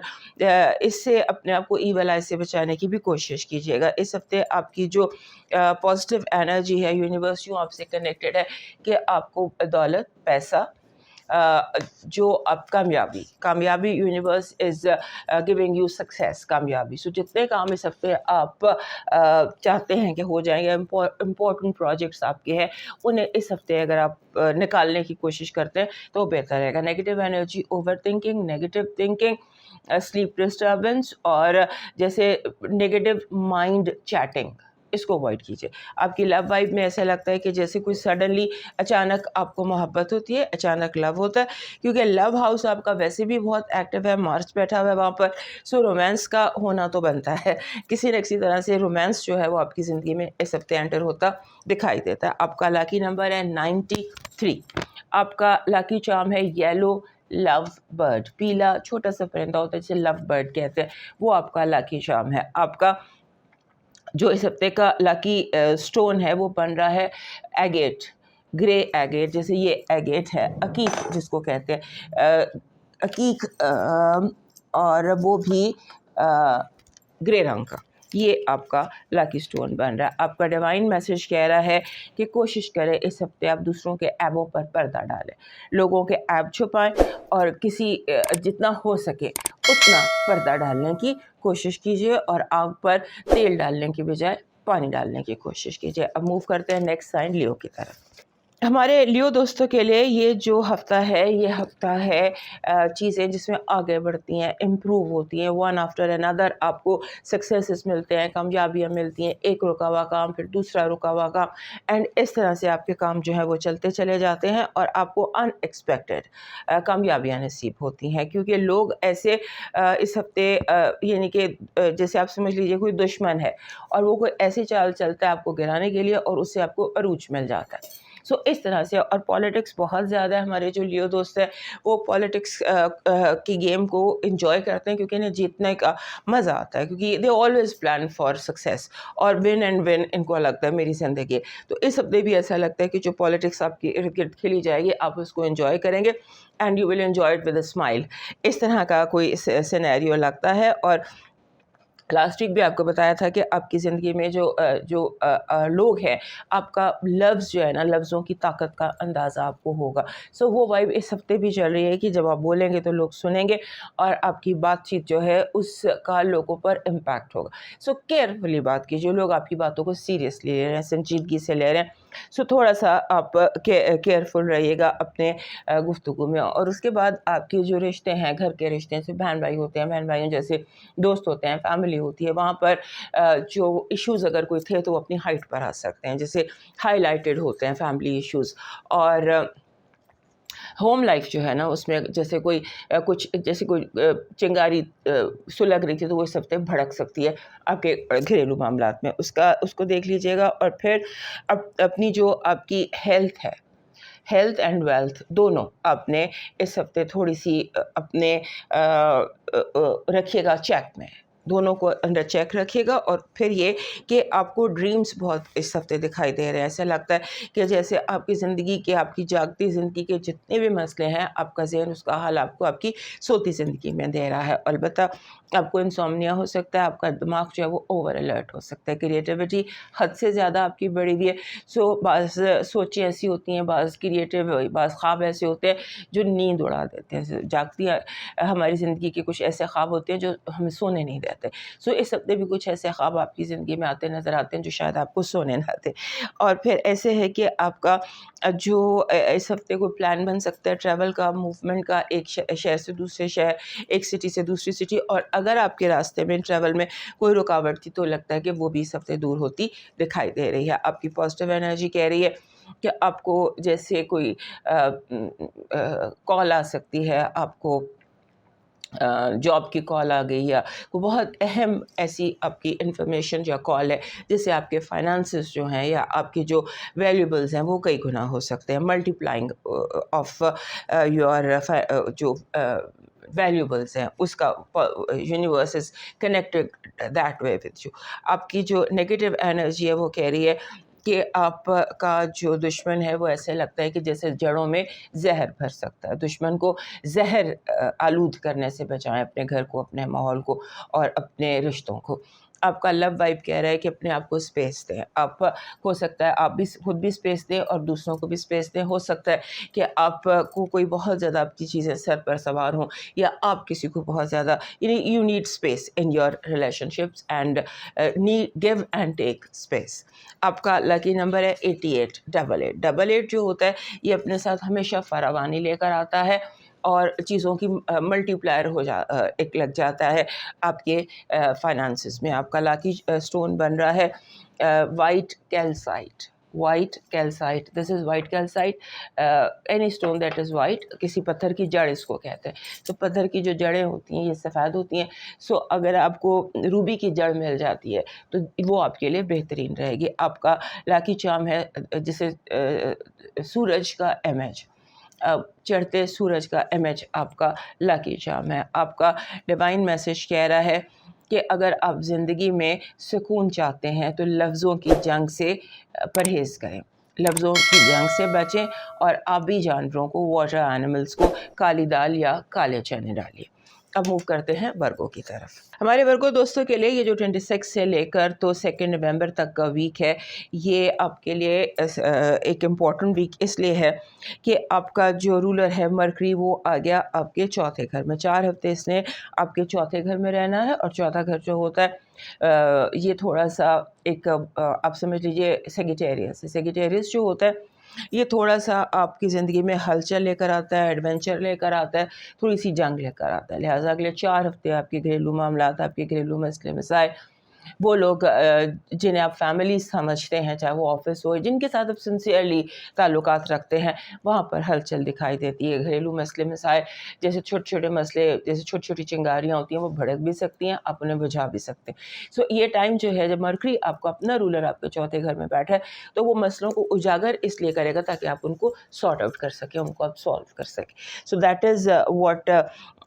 اس سے اپنے آپ کو ایول آئی سے بچانے کی بھی کوشش کیجیے گا. اس ہفتے آپ کی جو پازیٹیو انرجی ہے, یونیورس یوں آپ سے کنیکٹڈ ہے کہ آپ کو دولت, پیسہ, جو آپ کامیابی universe is giving you success, کامیابی. سو جتنے کام اس ہفتے آپ چاہتے ہیں کہ ہو جائیں گے, امپورٹنٹ پروجیکٹس آپ کے ہیں, انہیں اس ہفتے اگر آپ نکالنے کی کوشش کرتے ہیں تو بہتر رہے گا. Negative energy, overthinking, negative thinking, sleep disturbance اور جیسے نیگیٹو مائنڈ چیٹنگ, اس کو اوائڈ کیجیے. آپ کی لو وائب میں ایسا لگتا ہے کہ جیسے کوئی سڈنلی اچانک آپ کو محبت ہوتی ہے, اچانک لو ہوتا ہے, کیونکہ لو ہاؤس آپ کا ویسے بھی بہت ایکٹیو ہے, مارس بیٹھا ہوا ہے وہاں پر. سو رومانس کا ہونا تو بنتا ہے, کسی نہ کسی طرح سے رومانس جو ہے وہ آپ کی زندگی میں اس ہفتے انٹر ہوتا دکھائی دیتا ہے. آپ کا لاکی نمبر ہے 93. آپ کا لاکی چارم ہے یلو لو برڈ, پیلا چھوٹا سا پرندہ ہوتا ہے جسے لو برڈ کہتے ہیں, وہ آپ کا لاکی چارم ہے. آپ کا جو اس ہفتے کا لاکی سٹون ہے وہ بن رہا ہے ایگیٹ, گرے ایگیٹ, جیسے یہ ایگیٹ ہے, عقیق جس کو کہتے ہیں, عقیق, اور وہ بھی گرے رنگ کا, یہ آپ کا لاکی سٹون بن رہا ہے. آپ کا ڈیوائن میسج کہہ رہا ہے کہ کوشش کریں اس ہفتے آپ دوسروں کے ایبوں پر پردہ ڈالیں, لوگوں کے ایب چھپائیں اور کسی جتنا ہو سکے اتنا پردہ ڈالنے کی کوشش کیجیے, اور آگ پر تیل ڈالنے کی بجائے پانی ڈالنے کی کوشش کیجیے. اب موو کرتے ہیں نیکسٹ سائن لیو کی طرف. ہمارے لیو دوستوں کے لیے یہ جو ہفتہ ہے, یہ ہفتہ ہے چیزیں جس میں آگے بڑھتی ہیں, امپروو ہوتی ہیں, ون آفٹر اندر آپ کو سکسیسز ملتے ہیں, کامیابیاں ملتی ہیں, ایک رکا ہوا کام پھر دوسرا رکا ہوا کام, اینڈ اس طرح سے آپ کے کام جو ہے وہ چلتے چلے جاتے ہیں اور آپ کو ان ایکسپیکٹڈ کامیابیاں نصیب ہوتی ہیں. کیونکہ لوگ ایسے اس ہفتے یعنی کہ جیسے آپ سمجھ لیجیے کوئی دشمن ہے اور وہ کوئی ایسی چال چلتا ہے آپ کو گرانے کے لیے اور اس سے آپ کو عروج مل جاتا ہے. سو اس طرح سے, اور پالیٹکس بہت زیادہ ہے, ہمارے جو لیو دوست ہیں وہ پالیٹکس کی گیم کو انجوائے کرتے ہیں کیونکہ انہیں جیتنے کا مزہ آتا ہے, کیونکہ they always plan for success, اور ون اینڈ ون ان کو لگتا ہے میری زندگی. تو اس ہفتے بھی ایسا لگتا ہے کہ جو پالیٹکس آپ کی ارد گرد کھیلی جائے گی آپ اس کو انجوائے کریں گے, and you will enjoy it with a smile. اس طرح کا کوئی سینیریو لگتا ہے. اور لاسٹ ویک بھی آپ کو بتایا تھا کہ آپ کی زندگی میں جو لوگ ہیں, آپ کا لفظ جو ہے نا, لفظوں کی طاقت کا اندازہ آپ کو ہوگا. سو وہ وائب اس ہفتے بھی چل رہی ہے کہ جب آپ بولیں گے تو لوگ سنیں گے اور آپ کی بات چیت جو ہے اس کا لوگوں پر امپیکٹ ہوگا. سو کیئرفلی بات کیجیے, لوگ آپ کی باتوں کو سیریسلی لے رہے ہیں, سنجیدگی سے لے رہے ہیں. سو تھوڑا سا آپ کیئرفل رہیے گا اپنے گفتگو میں. اور اس کے بعد آپ کے جو رشتے ہیں, گھر کے رشتے ہیں, صرف بہن بھائی ہوتے ہیں, بہن بھائیوں جیسے دوست ہوتے ہیں, فیملی ہوتی ہے, وہاں پر جو ایشوز اگر کوئی تھے تو وہ اپنی ہائٹ پر آ سکتے ہیں, جیسے ہائی لائٹڈ ہوتے ہیں فیملی ایشوز. اور ہوم لائف جو ہے نا اس میں جیسے کوئی چنگاری سلگ رہی تھی تو وہ اس ہفتے بھڑک سکتی ہے آپ کے گھریلو معاملات میں, اس کو دیکھ لیجیے گا. اور پھر اپنی جو آپ کی ہیلتھ ہے, ہیلتھ اینڈ ویلتھ دونوں آپ نے اس ہفتے تھوڑی سی اپنے رکھیے گا چیک میں, دونوں کو انڈر چیک رکھیے گا. اور پھر یہ کہ آپ کو ڈریمز بہت اس ہفتے دکھائی دے رہے ہیں. ایسا لگتا ہے کہ جیسے آپ کی زندگی کے, آپ کی جاگتی زندگی کے جتنے بھی مسئلے ہیں, آپ کا ذہن اس کا حل آپ کو آپ کی سوتی زندگی میں دے رہا ہے. البتہ آپ کو انسومنیا ہو سکتا ہے, آپ کا دماغ جو ہے وہ اوور الرٹ ہو سکتا ہے, کریٹیوٹی حد سے زیادہ آپ کی بڑھی ہوئی ہے. سو بعض سوچیں ایسی ہوتی ہیں, بعض بعض خواب ایسے ہوتے ہیں جو نیند اڑا دیتے ہیں. جاگتی ہماری زندگی کے کچھ ایسے خواب ہوتے ہیں جو ہمیں سونے نہیں دیتے. سو اس ہفتے بھی کچھ ایسے خواب آپ کی زندگی میں آتے نظر آتے ہیں جو شاید آپ کو سونے نہ آتے. اور پھر ایسے ہے کہ آپ کا جو اس ہفتے کو پلان بن سکتا ہے ٹریول کا, موومنٹ کا, ایک شہر سے دوسرے شہر, ایک سٹی سے دوسری سٹی. اور اگر آپ کے راستے میں ٹریول میں کوئی رکاوٹ تھی تو لگتا ہے کہ وہ بھی اس ہفتے دور ہوتی دکھائی دے رہی ہے. آپ کی پازیٹیو انرجی کہہ رہی ہے کہ آپ کو جیسے کوئی کال آ سکتی ہے, آپ کو جاب کی کال آ گئی یا کوئی بہت اہم ایسی آپ کی انفارمیشن یا کال ہے جس سے آپ کے فائنانسز جو ہیں یا آپ کے جو ویلیوبلز ہیں وہ کئی گنا ہو سکتے ہیں. ملٹی پلائنگ آف یور جو ویلیوبلز ہیں اس کا universe is connected that way with you. آپ کی جو نگیٹو انرجی ہے وہ کہہ رہی ہے کہ آپ کا جو دشمن ہے وہ ایسے لگتا ہے کہ جیسے جڑوں میں زہر بھر سکتا ہے. دشمن کو زہر آلود کرنے سے بچائیں اپنے گھر کو, اپنے ماحول کو اور اپنے رشتوں کو. آپ کا لو وائب کہہ رہا ہے کہ اپنے آپ کو اسپیس دیں. آپ ہو سکتا ہے آپ بھی خود بھی اسپیس دیں اور دوسروں کو بھی اسپیس دیں. ہو سکتا ہے کہ آپ کو کوئی بہت زیادہ آپ کی چیزیں سر پر سوار ہوں یا آپ کسی کو بہت زیادہ you need space in your relation ships and give and take space. آپ کا لکی نمبر ہے 88. 88 جو ہوتا ہے یہ اپنے ساتھ ہمیشہ فراوانی لے کر آتا ہے اور چیزوں کی ملٹی پلائر ایک لگ جاتا ہے آپ کے فائنانسز میں. آپ کا لاکی اسٹون بن رہا ہے white calcite. White calcite, this is white calcite, any stone that is white. کسی پتھر کی جڑ اس کو کہتے ہیں. تو پتھر کی جو جڑیں ہوتی ہیں یہ سفید ہوتی ہیں. سو اگر آپ کو روبی کی جڑ مل جاتی ہے تو وہ آپ کے لیے بہترین رہے گی. آپ کا لاکی چارم ہے جسے سورج کا امیج, چڑھتے سورج کا امیج آپ کا لاکی چارم ہے. آپ کا ڈیوائن میسج کہہ رہا ہے کہ اگر آپ زندگی میں سکون چاہتے ہیں تو لفظوں کی جنگ سے پرہیز کریں, لفظوں کی جنگ سے بچیں اور آبی جانوروں کو, واٹر اینیملز کو کالی دال یا کالے چنے ڈالیے. اب موو کرتے ہیں ورگو کی طرف. ہمارے ورگو دوستوں کے لیے یہ جو 26 سے لے کر تو 2 نومبر تک کا ویک ہے یہ آپ کے لیے ایک امپورٹنٹ ویک اس لیے ہے کہ آپ کا جو رولر ہے مرکری وہ آ گیا آپ کے چوتھے گھر میں. 4 ہفتے اس نے آپ کے چوتھے گھر میں رہنا ہے اور چوتھا گھر جو ہوتا ہے یہ تھوڑا سا ایک آپ سمجھ لیجیے سیگیٹیریس. سیگیٹیریس جو ہوتا ہے یہ تھوڑا سا آپ کی زندگی میں ہلچل لے کر آتا ہے, ایڈونچر لے کر آتا ہے, تھوڑی سی جنگ لے کر آتا ہے. لہٰذا اگلے 4 ہفتے آپ کے گھریلو معاملات, آپ کے گھریلو مسئلے مسائل, وہ لوگ جنہیں آپ فیملی سمجھتے ہیں چاہے وہ آفس ہو, جن کے ساتھ آپ سنسیئرلی تعلقات رکھتے ہیں, وہاں پر ہلچل دکھائی دیتی ہے. گھریلو مسئلے مسائل جیسے چھوٹے چھوٹے مسئلے, جیسے چھوٹی چھوٹی چنگاریاں ہوتی ہیں وہ بھڑک بھی سکتی ہیں, آپ انہیں بجھا بھی سکتے ہیں. سو یہ ٹائم جو ہے جب مرکری آپ کو اپنا رولر آپ کے چوتھے گھر میں بیٹھا ہے تو وہ مسئلوں کو اجاگر اس لیے کرے گا تاکہ آپ ان کو سارٹ آؤٹ کر سکیں, ان کو آپ سالو کر سکیں. سو that is what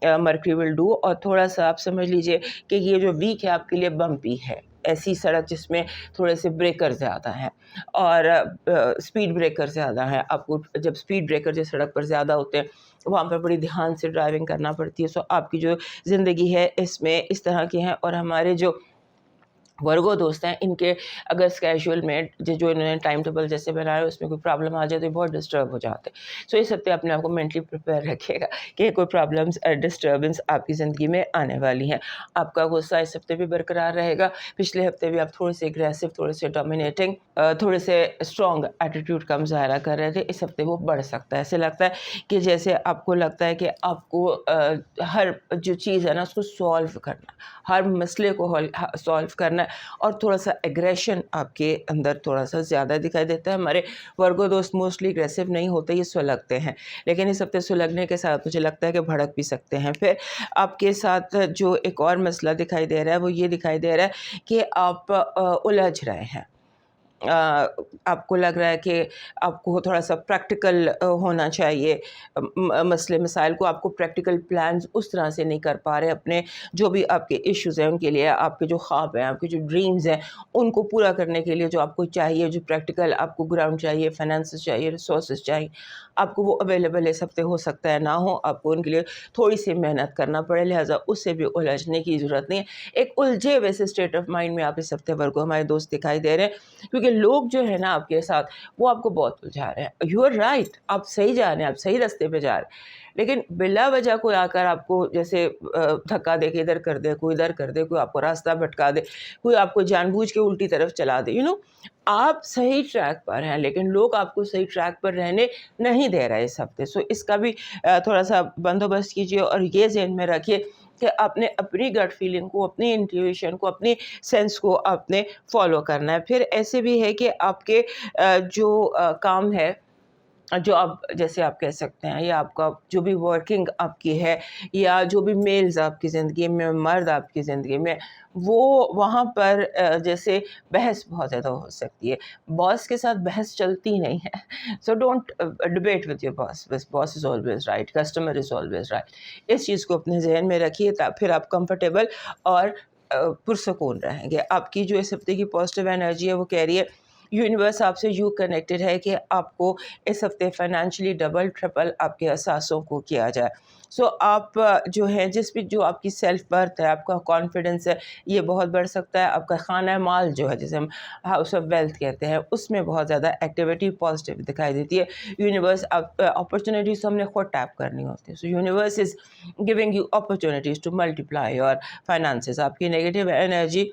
mercury will do. اور تھوڑا سا آپ سمجھ لیجئے کہ یہ جو ویک ہے آپ کے لیے بمپی ہے. ایسی سڑک جس میں تھوڑے سے بریکر زیادہ ہیں اور اسپیڈ بریکر زیادہ ہیں. آپ کو جب اسپیڈ بریکر جو سڑک پر زیادہ ہوتے ہیں وہاں پر بڑی دھیان سے ڈرائیونگ کرنا پڑتی ہے. سو آپ کی جو زندگی ہے اس میں اس طرح کی ہیں. اور ہمارے جو ورگو دوست ہیں ان کے اگر اسکیجول میں جو انہوں نے ٹائم ٹیبل جیسے بنایا اس میں کوئی پرابلم آ جائے تو بہت ڈسٹرب ہو جاتے ہیں. سو اس ہفتے اپنے آپ کو مینٹلی پریپیئر رکھیے گا کہ کوئی پرابلمس ڈسٹربنس آپ کی زندگی میں آنے والی ہیں. آپ کا غصہ اس ہفتے بھی برقرار رہے گا. پچھلے ہفتے بھی آپ تھوڑے سے اگریسو, تھوڑے سے ڈومینیٹنگ, تھوڑے سے اسٹرانگ ایٹیٹیوڈ کا مظاہرہ کر رہے تھے. اس ہفتے وہ بڑھ سکتا ہے. ایسے لگتا ہے کہ جیسے آپ کو لگتا ہے کہ آپ کو ہر جو چیز ہے نا اس کو سالو کرنا, ہر مسئلے کو سالو کرنا, اور تھوڑا سا ایگریشن آپ کے اندر تھوڑا سا زیادہ دکھائی دیتا ہے. ہمارے ورگو دوست موسٹلی ایگریسو نہیں ہوتے, یہ سلگتے ہیں, لیکن اس ہفتے سلگنے کے ساتھ مجھے لگتا ہے کہ بھڑک بھی سکتے ہیں. پھر آپ کے ساتھ جو ایک اور مسئلہ دکھائی دے رہا ہے وہ یہ دکھائی دے رہا ہے کہ آپ الجھ رہے ہیں. آپ کو لگ رہا ہے کہ آپ کو تھوڑا سا پریکٹیکل ہونا چاہیے مسئلے مسائل کو. آپ کو پریکٹیکل پلانز اس طرح سے نہیں کر پا رہے. اپنے جو بھی آپ کے ایشوز ہیں ان کے لیے, آپ کے جو خواب ہیں, آپ کے جو ڈریمز ہیں ان کو پورا کرنے کے لیے جو آپ کو چاہیے, جو پریکٹیکل آپ کو گراؤنڈ چاہیے, فائنانسز چاہیے, ریسورسز چاہیے, آپ کو وہ اویلیبل اس ہفتے ہو سکتا ہے نہ ہو. آپ کو ان کے لیے تھوڑی سی محنت کرنا پڑے. لہٰذا اس سے بھی الجھنے کی ضرورت نہیں ہے. ایک الجھے ویسے اسٹیٹ آف مائنڈ میں آپ اس ہفتے ورگو ہمارے دوست دکھائی دے رہے ہیں, کیونکہ لوگ جو ہے نا آپ کے ساتھ وہ آپ کو بہت الجھا رہے ہیں. یو آر رائٹ, آپ صحیح جا رہے ہیں, آپ صحیح راستے پہ جا رہے ہیں, لیکن بلا وجہ کوئی آ کر آپ کو جیسے دھکا دے کے ادھر کر دے, کوئی ادھر کر دے, کوئی آپ کو راستہ بھٹکا دے, کوئی آپ کو جان بوجھ کے الٹی طرف چلا دے. آپ صحیح ٹریک پر ہیں لیکن لوگ آپ کو صحیح ٹریک پر رہنے نہیں دے رہے اس ہفتے. سو اس کا بھی تھوڑا سا بندوبست کیجیے اور یہ ذہن میں رکھیے کہ آپ نے اپنی گٹ فیلنگ کو, اپنی انٹیویشن کو, اپنی سینس کو آپ نے فالو کرنا ہے. پھر ایسے بھی ہے کہ آپ کے جو کام ہے جو آپ جیسے آپ کہہ سکتے ہیں یا آپ کا جو بھی ورکنگ آپ کی ہے یا جو بھی میلز آپ کی زندگی میں، مرد آپ کی زندگی میں، وہ وہاں پر جیسے بحث بہت زیادہ ہو سکتی ہے. باس کے ساتھ بحث چلتی نہیں ہے. So don't debate with your boss. بس boss is always right, customer is always right. اس چیز کو اپنے ذہن میں رکھیے، پھر آپ کمفرٹیبل اور پرسکون رہیں گے. آپ کی جو اس ہفتے کی پازیٹیو انرجی ہے وہ کہہ رہی ہے یونیورس آپ سے یوں کنیکٹڈ ہے کہ آپ کو اس ہفتے فائنینشلی ڈبل ٹرپل آپ کے اثاثوں کو کیا جائے. سو آپ جو ہے جس بھی جو آپ کی سیلف برتھ ہے، آپ کا کانفیڈنس ہے، یہ بہت بڑھ سکتا ہے. آپ کا خانہ مال جو ہے جسے ہم ہاؤس آف ویلتھ کہتے ہیں، اس میں بہت زیادہ ایکٹیویٹی پازیٹیو دکھائی دیتی ہے. یونیورس اپرچونیٹیز ہم نے خود ٹیپ کرنی ہوتی ہے. So universe is giving you opportunities to multiply your finances. آپ کی نیگیٹو انرجی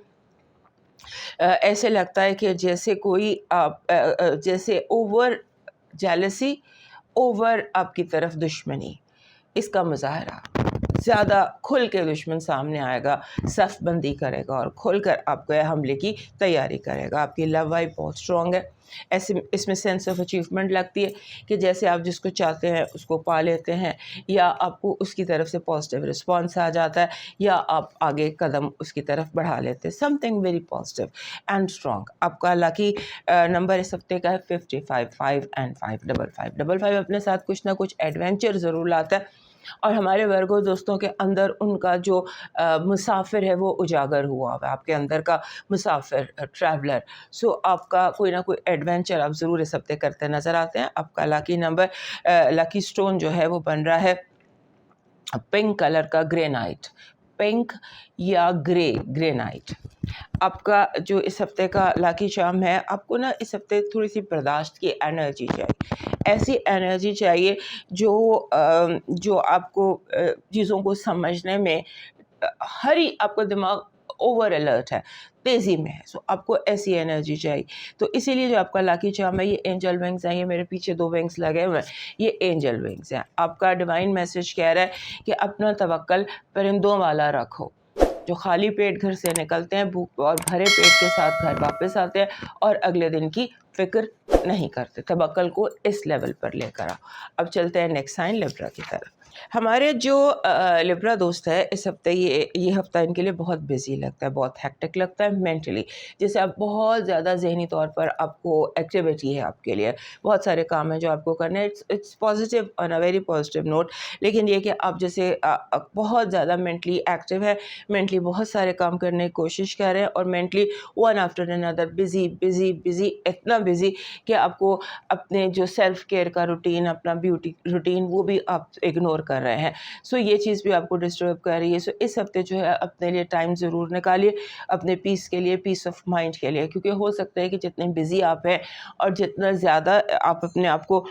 ایسے لگتا ہے کہ جیسے کوئی جیسے اوور جیلسی، اوور آپ کی طرف دشمنی، اس کا مظاہرہ. زیادہ کھل کے دشمن سامنے آئے گا، صف بندی کرے گا اور کھل کر آپ کو حملے کی تیاری کرے گا. آپ کی لو وائب بہت اسٹرانگ ہے. اس میں سینس آف اچیومنٹ لگتی ہے کہ جیسے آپ جس کو چاہتے ہیں اس کو پا لیتے ہیں، یا آپ کو اس کی طرف سے پازیٹیو رسپانس آ جاتا ہے، یا آپ آگے قدم اس کی طرف بڑھا لیتے ہیں. Some thing very positive and strong. آپ کا لکی نمبر اس ہفتے کا ہے 55، 5 اینڈ 5، 55. 55 اپنے ساتھ کچھ نہ کچھ ایڈونچر ضرور لاتا ہے، اور ہمارے ورگو دوستوں کے اندر ان کا جو مسافر ہے وہ اجاگر ہوا ہوا ہے، آپ کے اندر کا مسافر، ٹریولر. سو آپ کا کوئی نہ کوئی ایڈونچر آپ ضرور اس ہفتے کرتے نظر آتے ہیں. آپ کا لکی نمبر، لکی سٹون جو ہے وہ بن رہا ہے پنک کلر کا گرینائٹ، پنک یا گرینائٹ. آپ کا جو اس ہفتے کا لاکی چارم ہے، آپ کو نا اس ہفتے تھوڑی سی برداشت کی انرجی چاہیے. ایسی انرجی چاہیے جو آپ کو چیزوں کو سمجھنے میں آپ کا دماغ اوور الرٹ ہے، تیزی میں ہے. سو آپ کو ایسی انرجی چاہیے. تو اسی لیے جو آپ کا لاکی چارم ہے یہ اینجل ونگز ہیں. یہ میرے پیچھے 2 ونگز لگے ہوئے ہیں، یہ اینجل ونگز ہیں. آپ کا ڈیوائن میسج کہہ رہا ہے کہ اپنا توکل پرندوں والا رکھو، جو خالی پیٹ گھر سے نکلتے ہیں، بھوک اور بھرے پیٹ کے ساتھ گھر واپس آتے ہیں اور اگلے دن کی فکر نہیں کرتے. توکل کو اس لیول پر لے کر آؤ. اب چلتے ہیں نیکسٹ سائن لیبرا کی طرف. ہمارے جو لیبرا دوست ہے اس ہفتے یہ ہفتہ ان کے لیے بہت بزی لگتا ہے، بہت ہیکٹک لگتا ہے مینٹلی. جیسے آپ بہت زیادہ ذہنی طور پر آپ کو ایکٹیویٹی ہے، آپ کے لیے بہت سارے کام ہیں جو آپ کو کرنے ہیں. It's positive on a very positive note. لیکن یہ کہ آپ جیسے بہت زیادہ مینٹلی ایکٹیو ہے، مینٹلی بہت سارے کام کرنے کی کوشش کر رہے ہیں، اور mentally one after another busy busy busy, اتنا بزی کہ آپ کو اپنے جو سیلف کیئر کا روٹین، اپنا بیوٹی روٹین، وہ بھی آپ اگنور کر رہے ہیں. سو یہ چیز بھی آپ کو ڈسٹرب کر رہی ہے. سو اس ہفتے جو ہے اپنے لیے ٹائم ضرور نکالیے، اپنے پیس کے لیے، پیس آف مائنڈ کے لیے. کیونکہ ہو سکتا ہے کہ جتنے بزی آپ ہیں اور جتنا زیادہ آپ اپنے آپ کو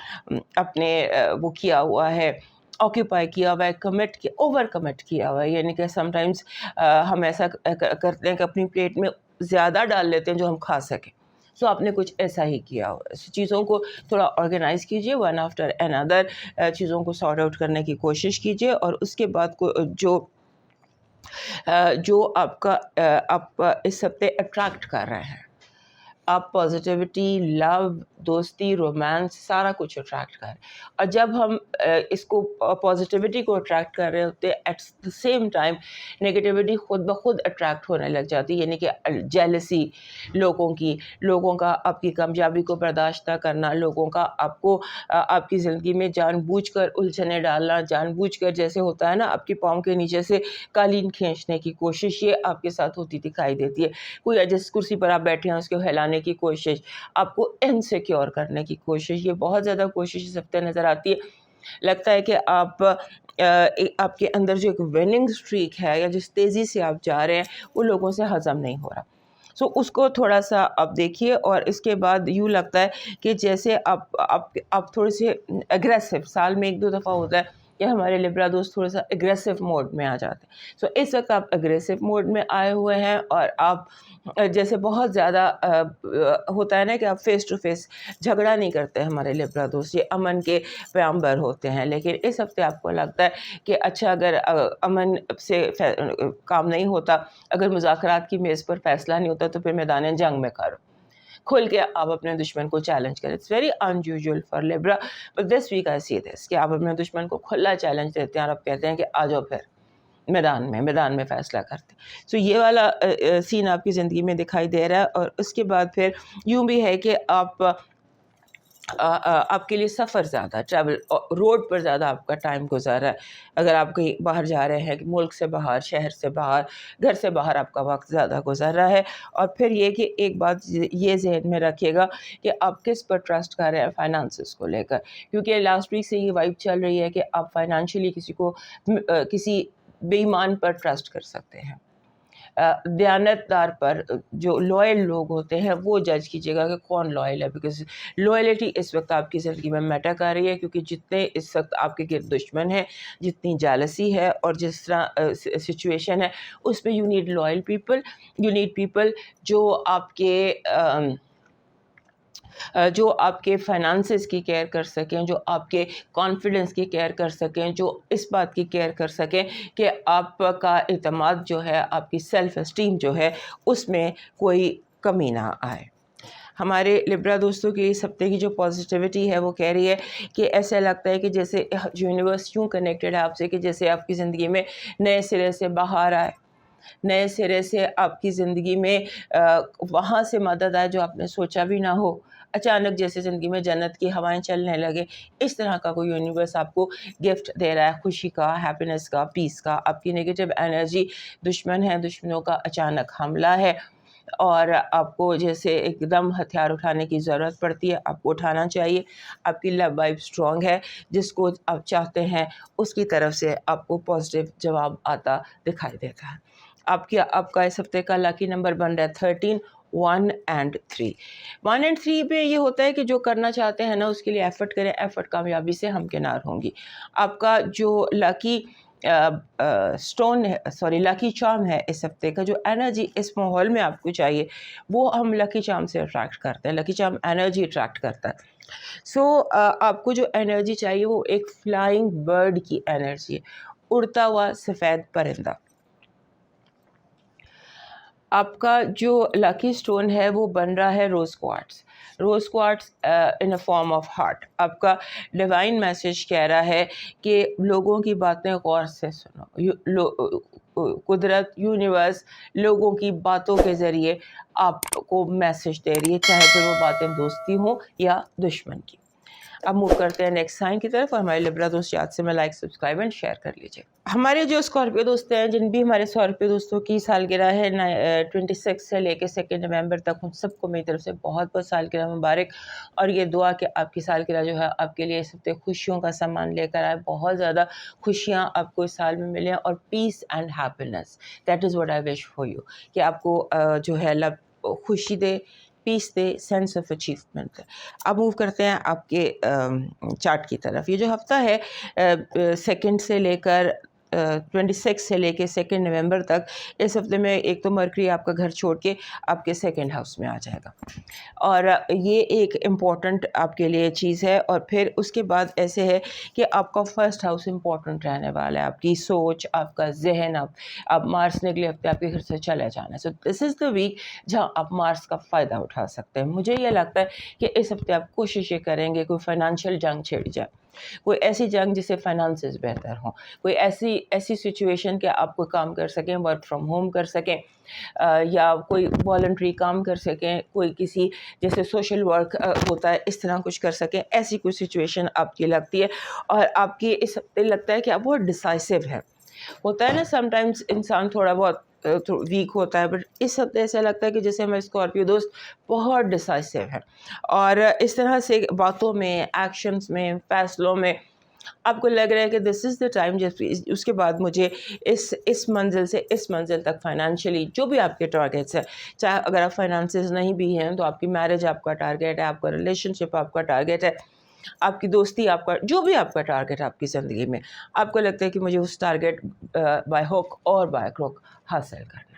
اپنے وہ کیا ہوا ہے، آکیوپائی کیا ہوا ہے، کمٹ کیا، اوور کمٹ کیا ہوا ہے. یعنی کہ سم ٹائمز ہم ایسا کرتے ہیں کہ اپنی پلیٹ میں زیادہ ڈال لیتے ہیں جو ہم کھا سکیں. سو آپ نے کچھ ایسا ہی کیا ہوا ہے. چیزوں کو تھوڑا آرگنائز کیجیے، ون آفٹر این ادر چیزوں کو سارٹ آؤٹ کرنے کی کوشش کیجیے. اور اس کے بعد جو آپ اس ہفتے اٹریکٹ کر رہے ہیں، آپ پازیٹیوٹی، لو، دوستی، رومانس، سارا کچھ اٹریکٹ کر رہے ہیں. اور جب ہم اس کو پازیٹیوٹی کو اٹریکٹ کر رہے ہوتے ہیں، at the same time negativity خود بخود اٹریکٹ ہونے لگ جاتی ہے. یعنی کہ جیلسی لوگوں کا آپ کی کامیابی کو برداشت نہ کرنا، لوگوں کا آپ کی زندگی میں جان بوجھ کر الجھنیں ڈالنا، جان بوجھ کر جیسے ہوتا ہے نا آپ کی پاؤں کے نیچے سے قالین کھینچنے کی کوشش، یہ آپ کے ساتھ ہوتی دکھائی دیتی ہے. کوئی جس کرسی پر آپ بیٹھے ہیں اس کو ہلانے کی کوشش، آپ کو انسیکیور کرنے کی کوشش، یہ بہت زیادہ کوشش اس ہفتے نظر آتی ہے. لگتا ہے کہ آپ کے اندر جو ایک وننگ اسٹریک ہے یا جس تیزی سے آپ جا رہے ہیں وہ لوگوں سے ہضم نہیں ہو رہا. سو اس کو تھوڑا سا آپ دیکھیے. اور اس کے بعد یوں لگتا ہے کہ جیسے آپ تھوڑے سے اگریسو، سال میں 1-2 دفعہ ہوتا ہے کہ ہمارے لبرا دوست تھوڑا سا اگریسو موڈ میں آ جاتے ہیں. سو اس وقت آپ اگریسو موڈ میں آئے ہوئے ہیں، اور آپ جیسے بہت زیادہ ہوتا ہے نا کہ آپ فیس ٹو فیس جھگڑا نہیں کرتے. ہمارے لبرا دوست یہ امن کے پیامبر ہوتے ہیں، لیکن اس ہفتے آپ کو لگتا ہے کہ اچھا اگر امن سے کام نہیں ہوتا، اگر مذاکرات کی میز پر فیصلہ نہیں ہوتا، تو پھر میدان جنگ میں کرو. کھل کے آپ اپنے دشمن کو چیلنج کریں. It's very unusual for Libra but this week I see this کہ آپ اپنے دشمن کو کھلا چیلنج دیتے ہیں اور آپ کہتے ہیں کہ آ جاؤ پھر میدان میں فیصلہ کرتے. سو یہ والا سین آپ کی زندگی میں دکھائی دے رہا ہے. اور اس کے بعد پھر یوں بھی ہے کہ آپ کے لیے سفر زیادہ، ٹریول روڈ پر زیادہ آپ کا ٹائم گزر رہا ہے. اگر آپ کہیں باہر جا رہے ہیں کہ ملک سے باہر، شہر سے باہر، گھر سے باہر آپ کا وقت زیادہ گزر رہا ہے. اور پھر یہ کہ ایک بات یہ ذہن میں رکھیے گا کہ آپ کس پر ٹرسٹ کر رہے ہیں فائنانسز کو لے کر، کیونکہ لاسٹ ویک سے یہ وائب چل رہی ہے کہ آپ فائنانشلی کسی بے ایمان پر ٹرسٹ کر سکتے ہیں. دیانت دار پر، جو لوئل لوگ ہوتے ہیں وہ جج کیجیے گا کہ کون لوئل ہے، بیکاز لوئلٹی اس وقت آپ کی زندگی میں میٹر کر رہی ہے. کیونکہ جتنے اس وقت آپ کے گرد دشمن ہیں، جتنی جالسی ہے اور جس طرح سچویشن ہے، اس میں you need loyal people, you need people جو آپ کے فائنانسز کی کیئر کر سکیں، جو آپ کے کانفیڈنس کی کیئر کر سکیں، جو اس بات کی کیئر کر سکیں کہ آپ کا اعتماد جو ہے، آپ کی سیلف اسٹیم جو ہے، اس میں کوئی کمی نہ آئے. ہمارے لبرا دوستوں کی اس ہفتے کی جو پازیٹیوٹی ہے وہ کہہ رہی ہے کہ ایسا لگتا ہے کہ جیسے یونیورس یوں کنیکٹڈ ہے آپ سے کہ جیسے آپ کی زندگی میں نئے سرے سے باہر آئے، نئے سرے سے آپ کی زندگی میں وہاں سے مدد آئے جو آپ نے سوچا بھی نہ ہو. اچانک جیسے زندگی میں جنت کی ہوائیں چلنے لگے، اس طرح کا کوئی یونیورس آپ کو گفٹ دے رہا ہے، خوشی کا، ہیپینس کا، پیس کا. آپ کی نگیٹو انرجی دشمن ہے، دشمنوں کا اچانک حملہ ہے، اور آپ کو جیسے ایک دم ہتھیار اٹھانے کی ضرورت پڑتی ہے، آپ کو اٹھانا چاہیے. آپ کی لو وائب اسٹرانگ ہے، جس کو آپ چاہتے ہیں اس کی طرف سے آپ کو پازیٹیو جواب آتا دکھائی دیتا ہے. آپ کا اس ہفتے کا لاکی نمبر بن رہا ہے 13، 1 and 3. 1 and 3 پہ یہ ہوتا ہے کہ جو کرنا چاہتے ہیں نا اس کے لیے ایفرٹ کریں، ایفرٹ کامیابی سے ہمکنار ہوں گی. آپ کا جو لاکی لاکی چارم ہے اس ہفتے کا، جو انرجی اس ماحول میں آپ کو چاہیے وہ ہم لاکی چارم سے اٹریکٹ کرتے ہیں. لاکی چارم انرجی اٹریکٹ کرتا ہے. سو آپ کو جو انرجی چاہیے وہ ایک فلائنگ برڈ کی انرجی ہے، اڑتا ہوا سفید پرندہ. آپ کا جو لاکی سٹون ہے وہ بن رہا ہے rose quartz in a form of heart. آپ کا ڈیوائن میسج کہہ رہا ہے کہ لوگوں کی باتیں غور سے سنو. قدرت، یونیورس لوگوں کی باتوں کے ذریعے آپ کو میسج دے رہی ہے، چاہے پھر وہ باتیں دوستی ہوں یا دشمن کی. اب موو کرتے ہیں نیکسٹ سائن کی طرف. اور ہمارے لبرا دوست یاد سے میں لائک، سبسکرائب اینڈ شیئر کر لیجیے. ہمارے جو اسکارپیو دوست ہیں، جن بھی ہمارے اسکارپیو دوستوں کی سالگرہ ہے 26 سے لے کے 2 نومبر تک، ان سب کو میری طرف سے بہت بہت سالگرہ مبارک. اور یہ دعا کہ آپ کی سالگرہ جو ہے آپ کے لیے اس ہفتے خوشیوں کا سامان لے کر آئے، بہت زیادہ خوشیاں آپ کو اس سال میں ملیں، اور پیس and happiness. That is what I wish for you, کہ آپ کو جو ہے خوشی دے، پیس دے، سینس آف اچیومنٹ. اب موو کرتے ہیں آپ کے چارٹ کی طرف. یہ جو ہفتہ ہے 2 سے لے کر 26 سے لے کے 2 نومبر تک، اس ہفتے میں ایک تو مرکری آپ کا گھر چھوڑ کے آپ کے 2nd ہاؤس میں آ جائے گا، اور یہ ایک امپورٹنٹ آپ کے لیے چیز ہے. اور پھر اس کے بعد ایسے ہے کہ آپ کا 1st ہاؤس امپورٹنٹ رہنے والا ہے، آپ کی سوچ، آپ کا ذہن. آپ مارس نے اگلے ہفتے آپ کے گھر سے چلے جانا ہے. So this is the week جہاں آپ مارس کا فائدہ اٹھا سکتے ہیں. مجھے یہ لگتا ہے کہ اس ہفتے آپ کوشش یہ کریں گے کوئی فائنانشیل جنگ چھیڑ جائے، کوئی ایسی جنگ جس سے فائنانسز بہتر ہوں، کوئی ایسی سچویشن کہ آپ کوئی کام کر سکیں، ورک فرام ہوم کر سکیں، یا کوئی والنٹری کام کر سکیں، کوئی کسی جیسے سوشل ورک ہوتا ہے اس طرح کچھ کر سکیں. ایسی کوئی سچویشن آپ کی لگتی ہے. اور آپ کی اس ہفتے لگتا ہے کہ آپ بہت ڈسائسو ہے. ہوتا ہے نا سم ٹائمز انسان تھوڑا بہت ویک ہوتا ہے، بٹ اس ہفتے ایسا لگتا ہے کہ جیسے ہمارے اسکارپیو دوست بہت ڈسائسو ہے، اور اس طرح سے باتوں میں، ایکشنز میں، فیصلوں میں آپ کو لگ رہا ہے کہ دس از دا ٹائم. اس کے بعد مجھے اس منزل سے اس منزل تک فائنانشلی جو بھی آپ کے ٹارگیٹس ہیں، چاہے اگر آپ فائنانسز نہیں بھی ہیں تو آپ کی میرج آپ کا ٹارگیٹ ہے، آپ کا ریلیشن شپ آپ کا ٹارگیٹ ہے، آپ کی دوستی آپ کا، جو بھی آپ کا ٹارگیٹ ہے آپ کی زندگی میں، آپ کو لگتا ہے کہ مجھے اس ٹارگیٹ بائی ہوک اور بائی کروک حاصل کرنا ہے،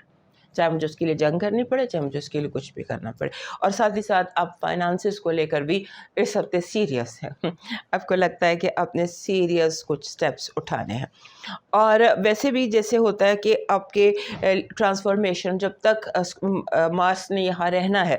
چاہے مجھے اس کے لیے جنگ کرنی پڑے، چاہے مجھے اس کے لیے کچھ بھی کرنا پڑے. اور ساتھ ہی ساتھ آپ فائنانسز کو لے کر بھی اس ہفتے سیریس ہیں. آپ کو لگتا ہے کہ آپ نے سیریس کچھ سٹیپس اٹھانے ہیں. اور ویسے بھی جیسے ہوتا ہے کہ آپ کے ٹرانسفارمیشن جب تک مارس نے یہاں رہنا ہے،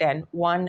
10, 1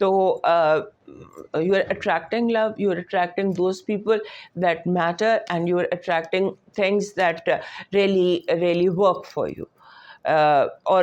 So you are attracting love, you are attracting those people that matter, and you are attracting things that really work for you or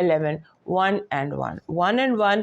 11, 1 and 1. 1 and 1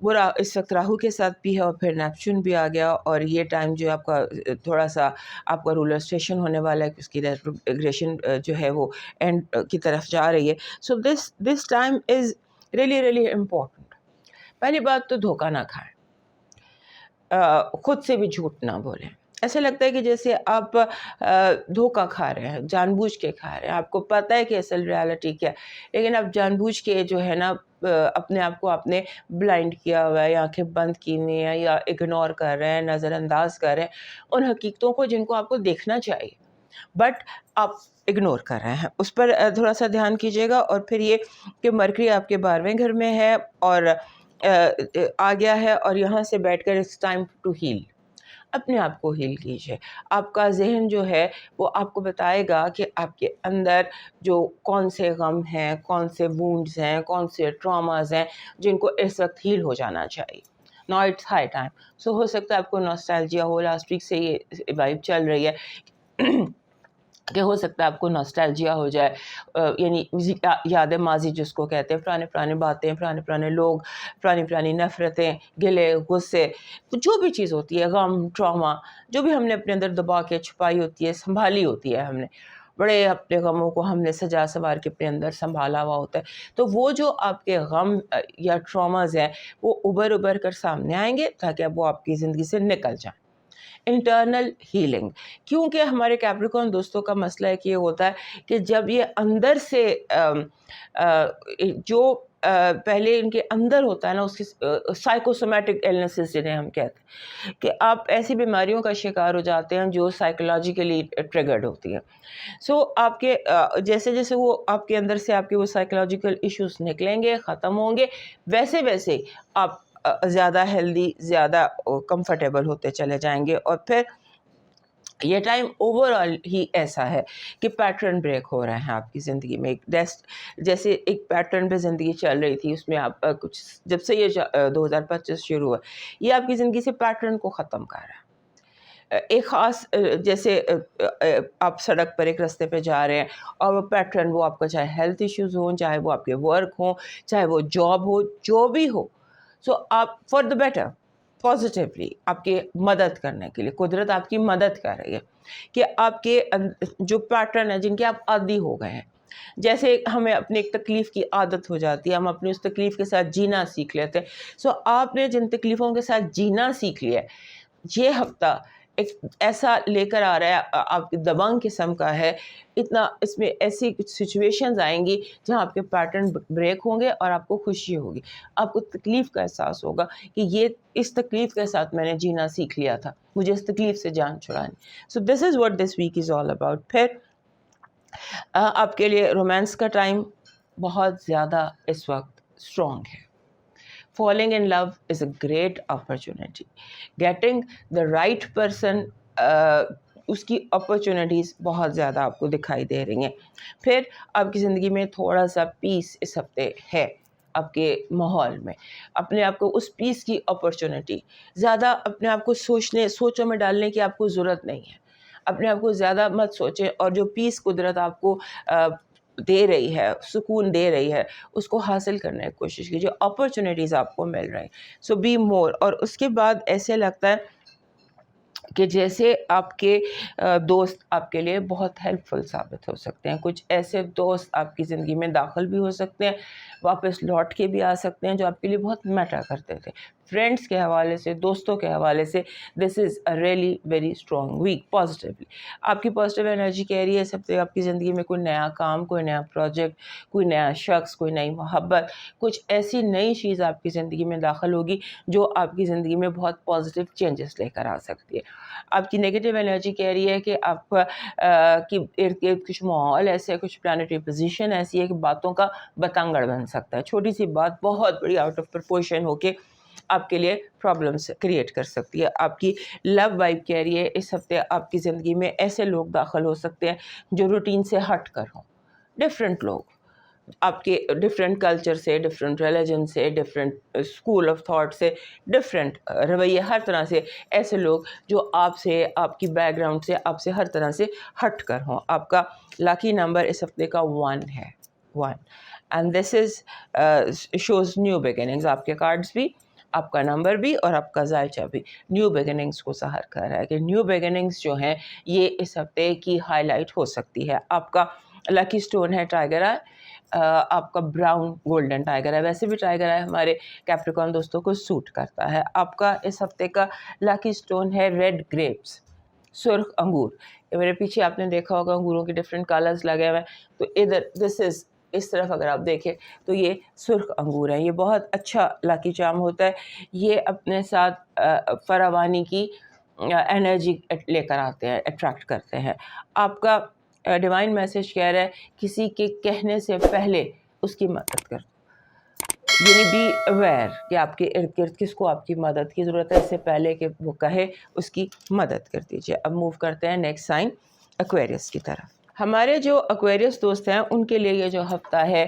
وہ اس وقت راہو کے ساتھ بھی ہے اور پھر نیپچون بھی آ گیا, اور یہ ٹائم جو آپ کا تھوڑا سا آپ کا رولر اسٹیشن ہونے والا ہے, اس کی ریٹروگریشن جو ہے وہ اینڈ کی طرف جا رہی ہے. So this time is really important. پہلی بات تو دھوکہ نہ کھائیں, خود سے بھی جھوٹ نہ بولیں. ایسا لگتا ہے کہ جیسے آپ دھوکہ کھا رہے ہیں, جان بوجھ کے کھا رہے ہیں, آپ کو پتہ ہے کہ اصل ریالٹی کیا ہے, لیکن آپ جان بوجھ کے جو ہے نا اپنے آپ کو آپ نے بلائنڈ کیا ہوا ہے, یا آنکھیں بند کی ہوئی ہیں, یا اگنور کر رہے ہیں, نظر انداز کر رہے ہیں ان حقیقتوں کو جن کو آپ کو دیکھنا چاہیے, بٹ آپ اگنور کر رہے ہیں. اس پر تھوڑا سا دھیان کیجیے گا. اور پھر یہ کہ مرکری آپ کے 12ویں گھر میں ہے اور آ گیا ہے, اور یہاں سے بیٹھ کر اٹس ٹائم ٹو ہیل. اپنے آپ کو ہیل کیجیے. آپ کا ذہن جو ہے وہ آپ کو بتائے گا کہ آپ کے اندر جو کون سے غم ہیں, کون سے وونڈز ہیں, کون سے ٹراماز ہیں جن کو اس وقت ہیل ہو جانا چاہیے. Now it's high time. So ہو سکتا ہے آپ کو نوسٹالجیا ہو, لاسٹ ویک سے یہ وائب چل رہی ہے کہ ہو سکتا ہے آپ کو نوسٹالجیا ہو جائے, یعنی یاد ماضی جس کو کہتے ہیں, پرانے باتیں, پرانے لوگ, پرانی نفرتیں, گلے غصے, جو بھی چیز ہوتی ہے, غم, ٹراما, جو بھی ہم نے اپنے اندر دبا کے چھپائی ہوتی ہے, سنبھالی ہوتی ہے, ہم نے بڑے اپنے غموں کو ہم نے سجا سنوار کے اپنے اندر سنبھالا ہوا ہوتا ہے. تو وہ جو آپ کے غم یا ٹراماز ہیں وہ ابھر کر سامنے آئیں گے تاکہ اب وہ آپ کی زندگی سے نکل جائیں. انٹرنل ہیلنگ, کیونکہ ہمارے کیپریکارن دوستوں کا مسئلہ ایک یہ ہوتا ہے کہ جب یہ اندر سے جو پہلے ان کے اندر ہوتا ہے نا, اس کی سائیکوسومیٹک ایلنسز جنہیں ہم کہتے ہیں, کہ آپ ایسی بیماریوں کا شکار ہو جاتے ہیں جو سائیکولوجیکلی ٹریگرڈ ہوتی ہیں. سو آپ کے جیسے وہ آپ کے اندر سے آپ کے وہ سائیکولوجیکل ایشوز نکلیں گے, ختم ہوں گے, ویسے آپ زیادہ ہیلدی, زیادہ کمفرٹیبل ہوتے چلے جائیں گے. اور پھر یہ ٹائم اوور آل ہی ایسا ہے کہ پیٹرن بریک ہو رہے ہیں آپ کی زندگی میں. جیسے ایک پیٹرن پہ زندگی چل رہی تھی, اس میں آپ کچھ جب سے یہ 2025 شروع ہوا, یہ آپ کی زندگی سے پیٹرن کو ختم کر رہا ہے. ایک خاص جیسے آپ سڑک پر ایک راستے پہ جا رہے ہیں اور وہ پیٹرن, وہ آپ کا چاہے ہیلتھ ایشوز ہوں, چاہے وہ آپ کے ورک ہوں, چاہے وہ جاب ہو, جو بھی ہو, سو آپ فار دا بیٹر پازیٹیولی آپ کی مدد کرنے کے لیے قدرت آپ کی مدد کر رہی ہے کہ آپ کے جو پیٹرن ہیں جن کے آپ عادی ہو گئے ہیں, جیسے ہمیں اپنی ایک تکلیف کی عادت ہو جاتی ہے, ہم اپنی اس تکلیف کے ساتھ جینا سیکھ لیتے ہیں. سو آپ نے جن تکلیفوں کے ساتھ جینا سیکھ لیا ہے, یہ ہفتہ ایک ایسا لے کر آ رہا ہے, آپ کی دبنگ قسم کا ہے اتنا. اس میں ایسی کچھ سچویشنز آئیں گی جہاں آپ کے پیٹرن بریک ہوں گے اور آپ کو خوشی ہوگی, آپ کو تکلیف کا احساس ہوگا کہ یہ اس تکلیف کے ساتھ میں نے جینا سیکھ لیا تھا, مجھے اس تکلیف سے جان چھڑانی. So this is what this week is all about. پھر آپ کے لیے رومانس کا ٹائم بہت زیادہ اس وقت اسٹرانگ ہے. Falling in love is a great opportunity. Getting the right person, اس کی اپرچونیٹیز بہت زیادہ آپ کو دکھائی دے رہی ہیں. پھر آپ کی زندگی میں تھوڑا سا پیس اس ہفتے ہے آپ کے ماحول میں. اپنے آپ کو اس پیس کی اپرچونیٹی, زیادہ اپنے آپ کو سوچوں میں ڈالنے کی آپ کو ضرورت نہیں ہے. اپنے آپ کو زیادہ مت سوچیں, اور جو پیس قدرت آپ کو دے رہی ہے, سکون دے رہی ہے, اس کو حاصل کرنے کی کوشش کیجیے. اپرچونیٹیز آپ کو مل رہی ہیں, سو بی مور. اور اس کے بعد ایسے لگتا ہے کہ جیسے آپ کے دوست آپ کے لیے بہت ہیلپ فل ثابت ہو سکتے ہیں. کچھ ایسے دوست آپ کی زندگی میں داخل بھی ہو سکتے ہیں, واپس لوٹ کے بھی آ سکتے ہیں, جو آپ کے لیے بہت میٹر کرتے تھے. فرینڈس کے حوالے سے, دوستوں کے حوالے سے this is a really very strong week. Positively آپ کی پازیٹیو انرجی کہہ رہی ہے سب سے آپ کی زندگی میں کوئی نیا کام, کوئی نیا پروجیکٹ, کوئی نیا شخص, کوئی نئی محبت, کچھ ایسی نئی چیز آپ کی زندگی میں داخل ہوگی جو آپ کی زندگی میں بہت پازیٹیو چینجز لے کر آ سکتی ہے. آپ کی نیگیٹو انرجی کہہ رہی ہے کہ آپ کی ارد گرد کچھ ماحول ایسے ہے, کچھ پلانیٹری پوزیشن ایسی ہے کہ باتوں کا بتنگڑ بن سکتا ہے. چھوٹی سی بات بہت بڑی آؤٹ آف پرپورشن ہو کے آپ کے لیے پرابلمس کریٹ کر سکتی ہے. آپ کی لو وائب کہہ رہی ہے اس ہفتے آپ کی زندگی میں ایسے لوگ داخل ہو سکتے ہیں جو روٹین سے ہٹ کر ہوں. ڈفرینٹ لوگ آپ کے ڈفرینٹ کلچر سے, ڈفرینٹ ریلیجن سے, ڈفرینٹ اسکول آف تھاٹ سے, ڈفرینٹ رویے, ہر طرح سے ایسے لوگ جو آپ سے, آپ کی بیک گراؤنڈ سے, آپ سے ہر طرح سے ہٹ کر ہوں. آپ کا لاکی نمبر اس ہفتے کا 1 ہے, 1. And this is shows new beginnings. آپ کے کارڈز بھی آپ کا نمبر بھی اور آپ کا ذائچہ بھی نیو بگننگس کو ظاہر کر رہا ہے کہ نیو بگننگس جو ہیں یہ اس ہفتے کی ہائی لائٹ ہو سکتی ہے. آپ کا لکی سٹون ہے ٹائیگر آئی, آپ کا براؤن گولڈن ٹائیگر ہے. ویسے بھی ٹائیگر آئی ہمارے کیپریکارن دوستوں کو سوٹ کرتا ہے. آپ کا اس ہفتے کا لکی سٹون ہے ریڈ گریپس, سرخ انگور. میرے پیچھے آپ نے دیکھا ہوگا انگوروں کے ڈفرینٹ کلرز لگے ہوئے ہیں, تو ادھر دس از اس طرف اگر آپ دیکھیں تو یہ سرخ انگور ہیں. یہ بہت اچھا لاکی چارم ہوتا ہے. یہ اپنے ساتھ فراوانی کی انرجی لے کر آتے ہیں, اٹریکٹ کرتے ہیں. آپ کا ڈیوائن میسج کہہ رہا ہے کسی کے کہنے سے پہلے اس کی مدد کر, یعنی بی اویئر کہ آپ کے ارد گرد کس کو آپ کی مدد کی ضرورت ہے, اس سے پہلے کہ وہ کہے اس کی مدد کر دیجیے. اب موو کرتے ہیں نیکسٹ سائن ایکویریس کی طرف. ہمارے جو ایکویریس دوست ہیں ان کے لیے یہ جو ہفتہ ہے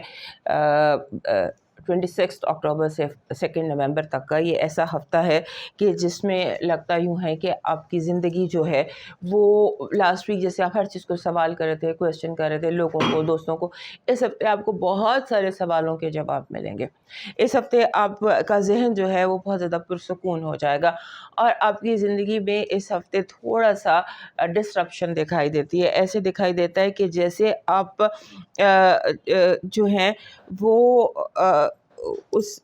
26 اکتوبر سے 2 نومبر تک کا, یہ ایسا ہفتہ ہے کہ جس میں لگتا یوں ہے کہ آپ کی زندگی جو ہے وہ لاسٹ ویک جیسے آپ ہر چیز کو سوال کر رہے تھے, کویشچن کر رہے تھے لوگوں کو, دوستوں کو, اس ہفتے آپ کو بہت سارے سوالوں کے جواب ملیں گے. اس ہفتے آپ کا ذہن جو ہے وہ بہت زیادہ پرسکون ہو جائے گا, اور آپ کی زندگی میں اس ہفتے تھوڑا سا ڈسرپشن دکھائی دیتی ہے. ایسے دکھائی دیتا ہے کہ جیسے آپ جو ہیں وہ اس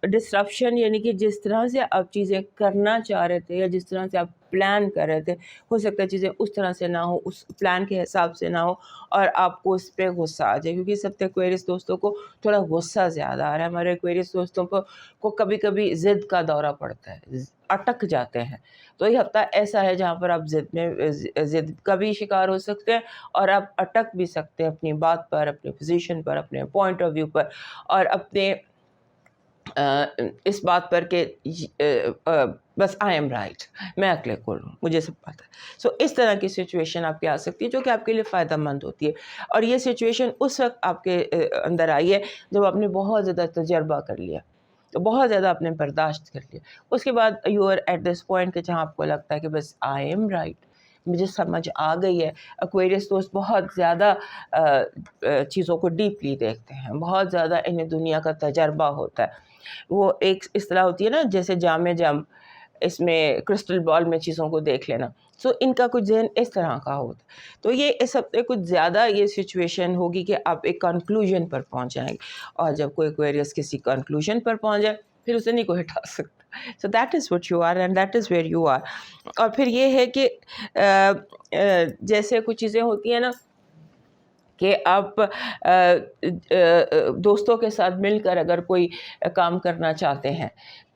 ڈسرپشن, یعنی کہ جس طرح سے آپ چیزیں کرنا چاہ رہے تھے یا جس طرح سے آپ پلان کر رہے تھے, ہو سکتا ہے چیزیں اس طرح سے نہ ہو, اس پلان کے حساب سے نہ ہو, اور آپ کو اس پہ غصہ آ جائے. کیونکہ سب ایکویریس دوستوں کو تھوڑا غصہ زیادہ آ رہا ہے. ہمارے ایکویریس دوستوں کو کبھی کبھی ضد کا دورہ پڑتا ہے, اٹک جاتے ہیں. تو یہ ہفتہ ایسا ہے جہاں پر آپ ضد کا بھی شکار ہو سکتے ہیں, اور آپ اٹک بھی سکتے ہیں اپنی بات پر, اپنی پوزیشن پر, اپنے پوائنٹ آف ویو پر, اور اپنے اس بات پر کہ بس آئی ایم رائٹ, میں اکیلے کول ہوں, مجھے سب پتہ ہے. سو اس طرح کی سچویشن آپ کی آ سکتی ہے جو کہ آپ کے لیے فائدہ مند ہوتی ہے. اور یہ سچویشن اس وقت آپ کے اندر آئی ہے جب آپ نے بہت زیادہ تجربہ کر لیا, تو بہت زیادہ آپ نے برداشت کر لیا. اس کے بعد you are at this point کہ جہاں آپ کو لگتا ہے کہ بس آئی ایم رائٹ, مجھے سمجھ آ گئی ہے. ایکویریس دوست بہت زیادہ چیزوں کو ڈیپلی دیکھتے ہیں, بہت زیادہ انہیں دنیا کا تجربہ ہوتا ہے. وہ ایک اصطلاح ہوتی ہے نا جیسے جام جم, اس میں کرسٹل بال میں چیزوں کو دیکھ لینا. سو ان کا کچھ ذہن اس طرح کا ہوتا ہے. تو یہ اس ہفتے کچھ زیادہ یہ سچویشن ہوگی کہ آپ ایک کنکلوژن پر پہنچ جائیں گے, اور جب کوئی ایکویریس کسی کنکلوژن پر پہنچ جائے پھر اسے نہیں کوئی ہٹا سکتا. So that is what you are and that is where you are. اور پھر یہ ہے کہ جیسے کچھ چیزیں ہوتی ہیں نا کہ آپ دوستوں کے ساتھ مل کر اگر کوئی کام کرنا چاہتے ہیں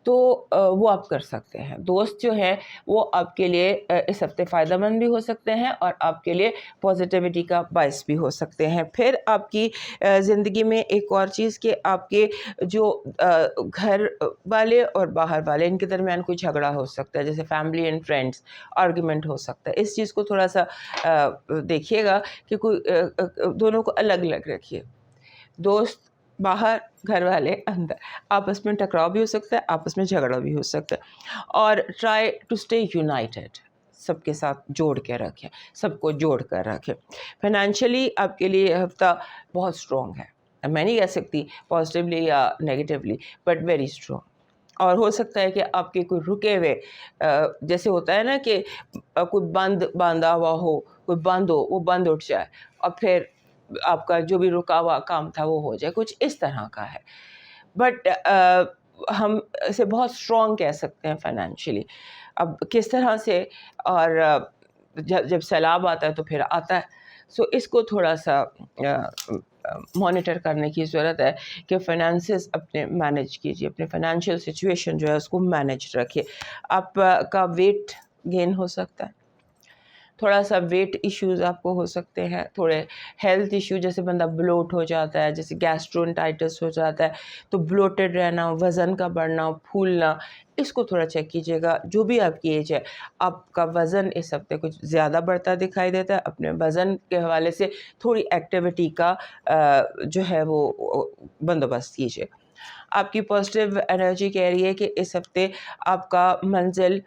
تو وہ آپ کر سکتے ہیں. دوست جو ہیں وہ آپ کے لیے اس ہفتے فائدہ مند بھی ہو سکتے ہیں, اور آپ کے لیے پازیٹیوٹی کا باعث بھی ہو سکتے ہیں. پھر آپ کی زندگی میں ایک اور چیز کہ آپ کے جو گھر والے اور باہر والے ان کے درمیان کوئی جھگڑا ہو سکتا ہے, جیسے فیملی اینڈ فرینڈس آرگیومنٹ ہو سکتا ہے. اس چیز کو تھوڑا سا دیکھیے گا کہ کوئی دونوں کو الگ الگ رکھیے. دوست باہر, گھر والے اندر, آپس میں ٹکراؤ بھی ہو سکتا ہے, آپس میں جھگڑا بھی ہو سکتا ہے. اور ٹرائی ٹو اسٹے یونائٹیڈ, سب کے ساتھ جوڑ کے رکھیں, سب کو جوڑ کر رکھیں. فائنینشلی آپ کے لیے یہ ہفتہ بہت اسٹرانگ ہے. میں نہیں کہہ سکتی پازیٹیولی یا نیگیٹیولی, بٹ ویری اسٹرانگ. اور ہو سکتا ہے کہ آپ کے کوئی رکے ہوئے, جیسے ہوتا ہے نا کہ کوئی باندھا ہوا ہو, کوئی بند ہو, وہ بند اٹھ جائے, اور پھر آپ کا جو بھی رکا ہوا کام تھا وہ ہو جائے, کچھ اس طرح کا ہے. بٹ ہم اسے بہت اسٹرانگ کہہ سکتے ہیں فائنینشلی. اب کس طرح سے, اور جب سیلاب آتا ہے تو پھر آتا ہے. سو اس کو تھوڑا سا مانیٹر کرنے کی ضرورت ہے کہ فائنانسز اپنے مینیج کیجیے, اپنے فائنینشیل سچویشن جو ہے اس کو مینیج رکھیے. آپ کا ویٹ گین ہو سکتا ہے, تھوڑا سا ویٹ ایشوز آپ کو ہو سکتے ہیں, تھوڑے ہیلتھ ایشو, جیسے بندہ بلوٹ ہو جاتا ہے, جیسے گیسٹرونٹائٹس ہو جاتا ہے, تو بلوٹڈ رہنا, وزن کا بڑھنا, پھولنا, اس کو تھوڑا چیک کیجیے گا. جو بھی آپ کی ایج ہے, آپ کا وزن اس ہفتے کچھ زیادہ بڑھتا دکھائی دیتا ہے. اپنے وزن کے حوالے سے تھوڑی ایکٹیویٹی کا جو ہے وہ بندوبست کیجیے. آپ کی پازیٹیو انرجی کہہ رہی ہے کہ اس ہفتے آپ کا منزل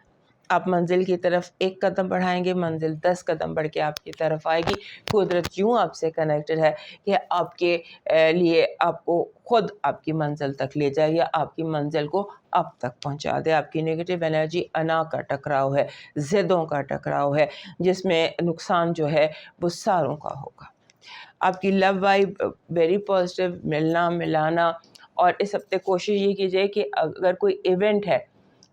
آپ منزل کی طرف 1 قدم بڑھائیں گے، منزل 10 قدم بڑھ کے آپ کی طرف آئے گی. قدرت یوں آپ سے کنیکٹڈ ہے کہ آپ کے لیے آپ کو خود آپ کی منزل تک لے جائے، یا آپ کی منزل کو آپ تک پہنچا دے. آپ کی نگیٹو انرجی انا کا ٹکراؤ ہے، ضدوں کا ٹکراؤ ہے، جس میں نقصان جو ہے وہ ساروں کا ہوگا. آپ کی لو وائب ویری پازیٹیو، ملنا ملانا. اور اس ہفتے کوشش یہ کیجیے کہ اگر کوئی ایونٹ ہے،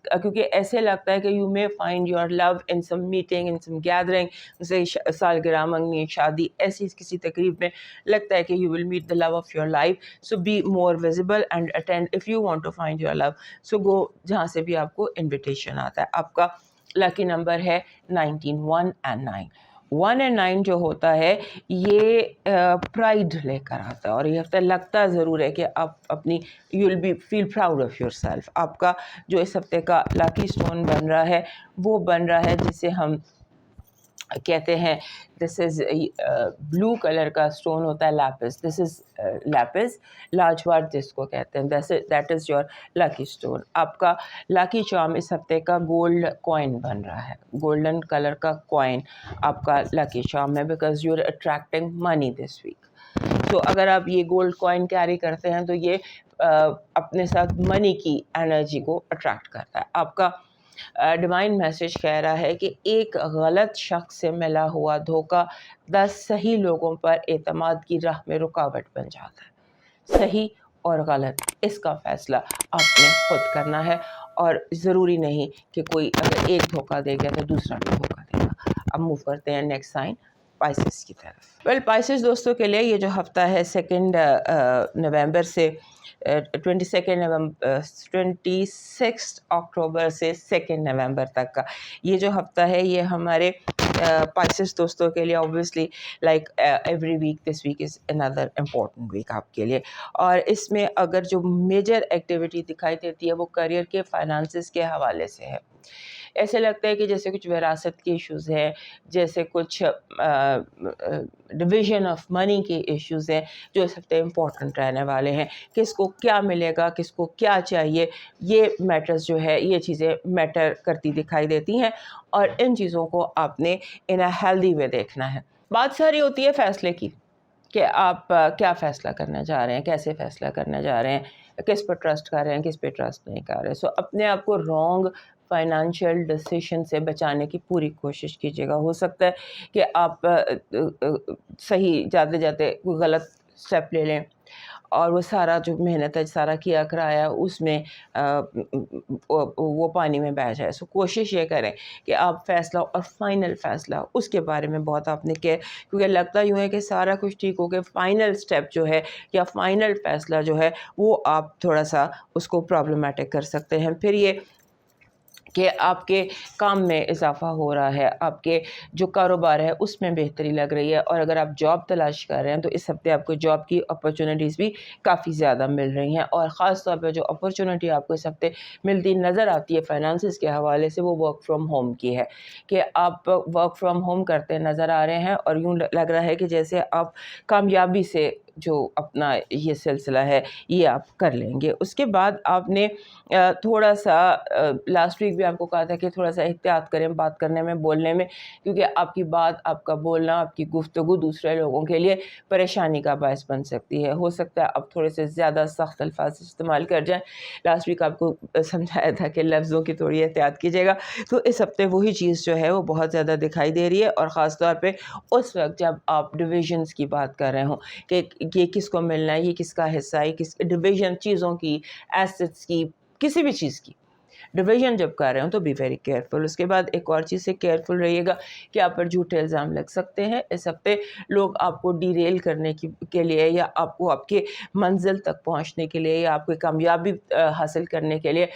کیونکہ ایسے لگتا ہے کہ you may find your love in some meeting, in some gathering, جیسے سالگرہ، منگنی، شادی، ایسی کسی تقریب میں لگتا ہے کہ you will meet the love of your life. So be more visible and attend if you want to find your love. So go جہاں سے بھی آپ کو انویٹیشن آتا ہے. آپ کا لکی نمبر ہے 19، 1 and 9. 1 and 9 جو ہوتا ہے یہ پرائڈ لے کر آتا ہے، اور یہ ہفتہ لگتا ضرور ہے کہ آپ اپنی you will be feel proud of yourself. آپ کا جو اس ہفتے کا لاکی اسٹون بن رہا ہے وہ بن رہا ہے جسے ہم کہتے ہیں، دس از بلو کلر کا اسٹون ہوتا ہے، لیپس. دس از لیپس لاجوارد جس کو کہتے ہیں، دیٹ از یور لاکی اسٹون. آپ کا لاکی چارم اس ہفتے کا گولڈ کوائن بن رہا ہے. گولڈن کلر کا کوائن آپ کا لاکی چارم ہے، because you are attracting money this week. تو اگر آپ یہ گولڈ کوائن کیری کرتے ہیں تو یہ اپنے ساتھ منی کی انرجی کو اٹریکٹ کرتا ہے. آپ کا ڈیوائن میسج کہہ رہا ہے کہ ایک غلط شخص سے ملا ہوا دھوکہ 10 صحیح لوگوں پر اعتماد کی راہ میں رکاوٹ بن جاتا ہے. صحیح اور غلط اس کا فیصلہ آپ نے خود کرنا ہے، اور ضروری نہیں کہ کوئی اگر ایک دھوکہ دے گیا تو دوسرا بھی دھوکہ دے گا. اب موو کرتے ہیں نیکسٹ سائن پائسس کی طرف. پائسس دوستوں کے لیے یہ جو ہفتہ ہے 2 نومبر سے 26 اکتوبر سے 2 نومبر تک کا یہ جو ہفتہ ہے، یہ ہمارے پائسس دوستوں کے لیے obviously like every week this week is another important week آپ کے لیے. اور اس میں اگر جو میجر ایکٹیویٹی دکھائی دیتی ہے وہ کریئر کے، فائنانسز کے حوالے سے ہے. ایسے لگتا ہے کہ جیسے کچھ وراثت کے ایشوز ہیں، جیسے کچھ ڈویژن آف منی کے ایشوز ہیں جو اس ہفتے امپورٹنٹ رہنے والے ہیں. کس کو کیا ملے گا، کس کو کیا چاہیے، یہ میٹرز جو ہے، یہ چیزیں میٹر کرتی دکھائی دیتی ہیں، اور ان چیزوں کو آپ نے ان اے ہیلدی وے دیکھنا ہے. بات ساری ہوتی ہے فیصلے کی، کہ آپ کیا فیصلہ کرنے جا رہے ہیں، کیسے فیصلہ کرنے جا رہے ہیں، کس پر ٹرسٹ کر رہے ہیں، کس پہ ٹرسٹ نہیں کر رہے. سو اپنے آپ کو رانگ فائنانشیل ڈیسیشن سے بچانے کی پوری کوشش کیجیے گا. ہو سکتا ہے کہ آپ صحیح جاتے جاتے کوئی غلط اسٹیپ لے لیں، اور وہ سارا جو محنت ہے، سارا کیا کرایا، اس میں وہ پانی میں بہہ جائے. سو کوشش یہ کریں کہ آپ فیصلہ اور فائنل فیصلہ اس کے بارے میں بہت آپ نے کیونکہ لگتا یوں ہے کہ سارا کچھ ٹھیک ہو کے فائنل اسٹیپ جو ہے یا فائنل فیصلہ جو ہے وہ آپ تھوڑا سا اس کو پرابلمٹک کر سکتے ہیں. پھر یہ کہ آپ کے کام میں اضافہ ہو رہا ہے، آپ کے جو کاروبار ہے اس میں بہتری لگ رہی ہے، اور اگر آپ جاب تلاش کر رہے ہیں تو اس ہفتے آپ کو جاب کی اپرچونیٹیز بھی کافی زیادہ مل رہی ہیں. اور خاص طور پہ جو اپرچونیٹی آپ کو اس ہفتے ملتی نظر آتی ہے فائنانسز کے حوالے سے، وہ ورک فرام ہوم کی ہے، کہ آپ ورک فرام ہوم کرتے نظر آ رہے ہیں، اور یوں لگ رہا ہے کہ جیسے آپ کامیابی سے جو اپنا یہ سلسلہ ہے یہ آپ کر لیں گے. اس کے بعد آپ نے تھوڑا سا لاسٹ ویک بھی آپ کو کہا تھا کہ تھوڑا سا احتیاط کریں بات کرنے میں، بولنے میں، کیونکہ آپ کی بات، آپ کا بولنا، آپ کی گفتگو دوسرے لوگوں کے لیے پریشانی کا باعث بن سکتی ہے. ہو سکتا ہے آپ تھوڑے سے زیادہ سخت الفاظ استعمال کر جائیں. لاسٹ ویک آپ کو سمجھایا تھا کہ لفظوں کی تھوڑی احتیاط کیجیے گا. تو اس ہفتے وہی چیز جو ہے وہ بہت زیادہ دکھائی دے رہی ہے، اور خاص طور پہ اس وقت جب آپ ڈویژنس کی بات کر رہے ہوں کہ یہ کس کو ملنا ہے، یہ کس کا حصہ ہے، کس ڈویژن، چیزوں کی، ایسٹس کی، کسی بھی چیز کی ڈویژن جب کر رہے ہوں تو بی ویری کیئرفل. اس کے بعد ایک اور چیز سے کیئرفل رہیے گا کہ آپ پر جھوٹے الزام لگ سکتے ہیں. اس ہفتے لوگ آپ کو ڈی ریل کرنے کے لیے، یا آپ کو آپ کے منزل تک پہنچنے کے لیے، یا آپ کو کامیابی حاصل کرنے کے لیے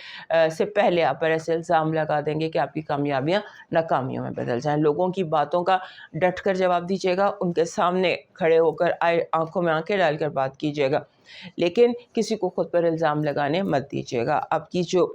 سے پہلے آپ پر ایسے الزام لگا دیں گے کہ آپ کی کامیابیاں ناکامیوں میں بدل جائیں. لوگوں کی باتوں کا ڈٹ کر جواب دیجیے گا، ان کے سامنے کھڑے ہو کر آنکھوں میں آنکھیں ڈال کر بات کیجیے گا، لیکن کسی کو خود پر الزام لگانے مت دیجیے گا. آپ کی جو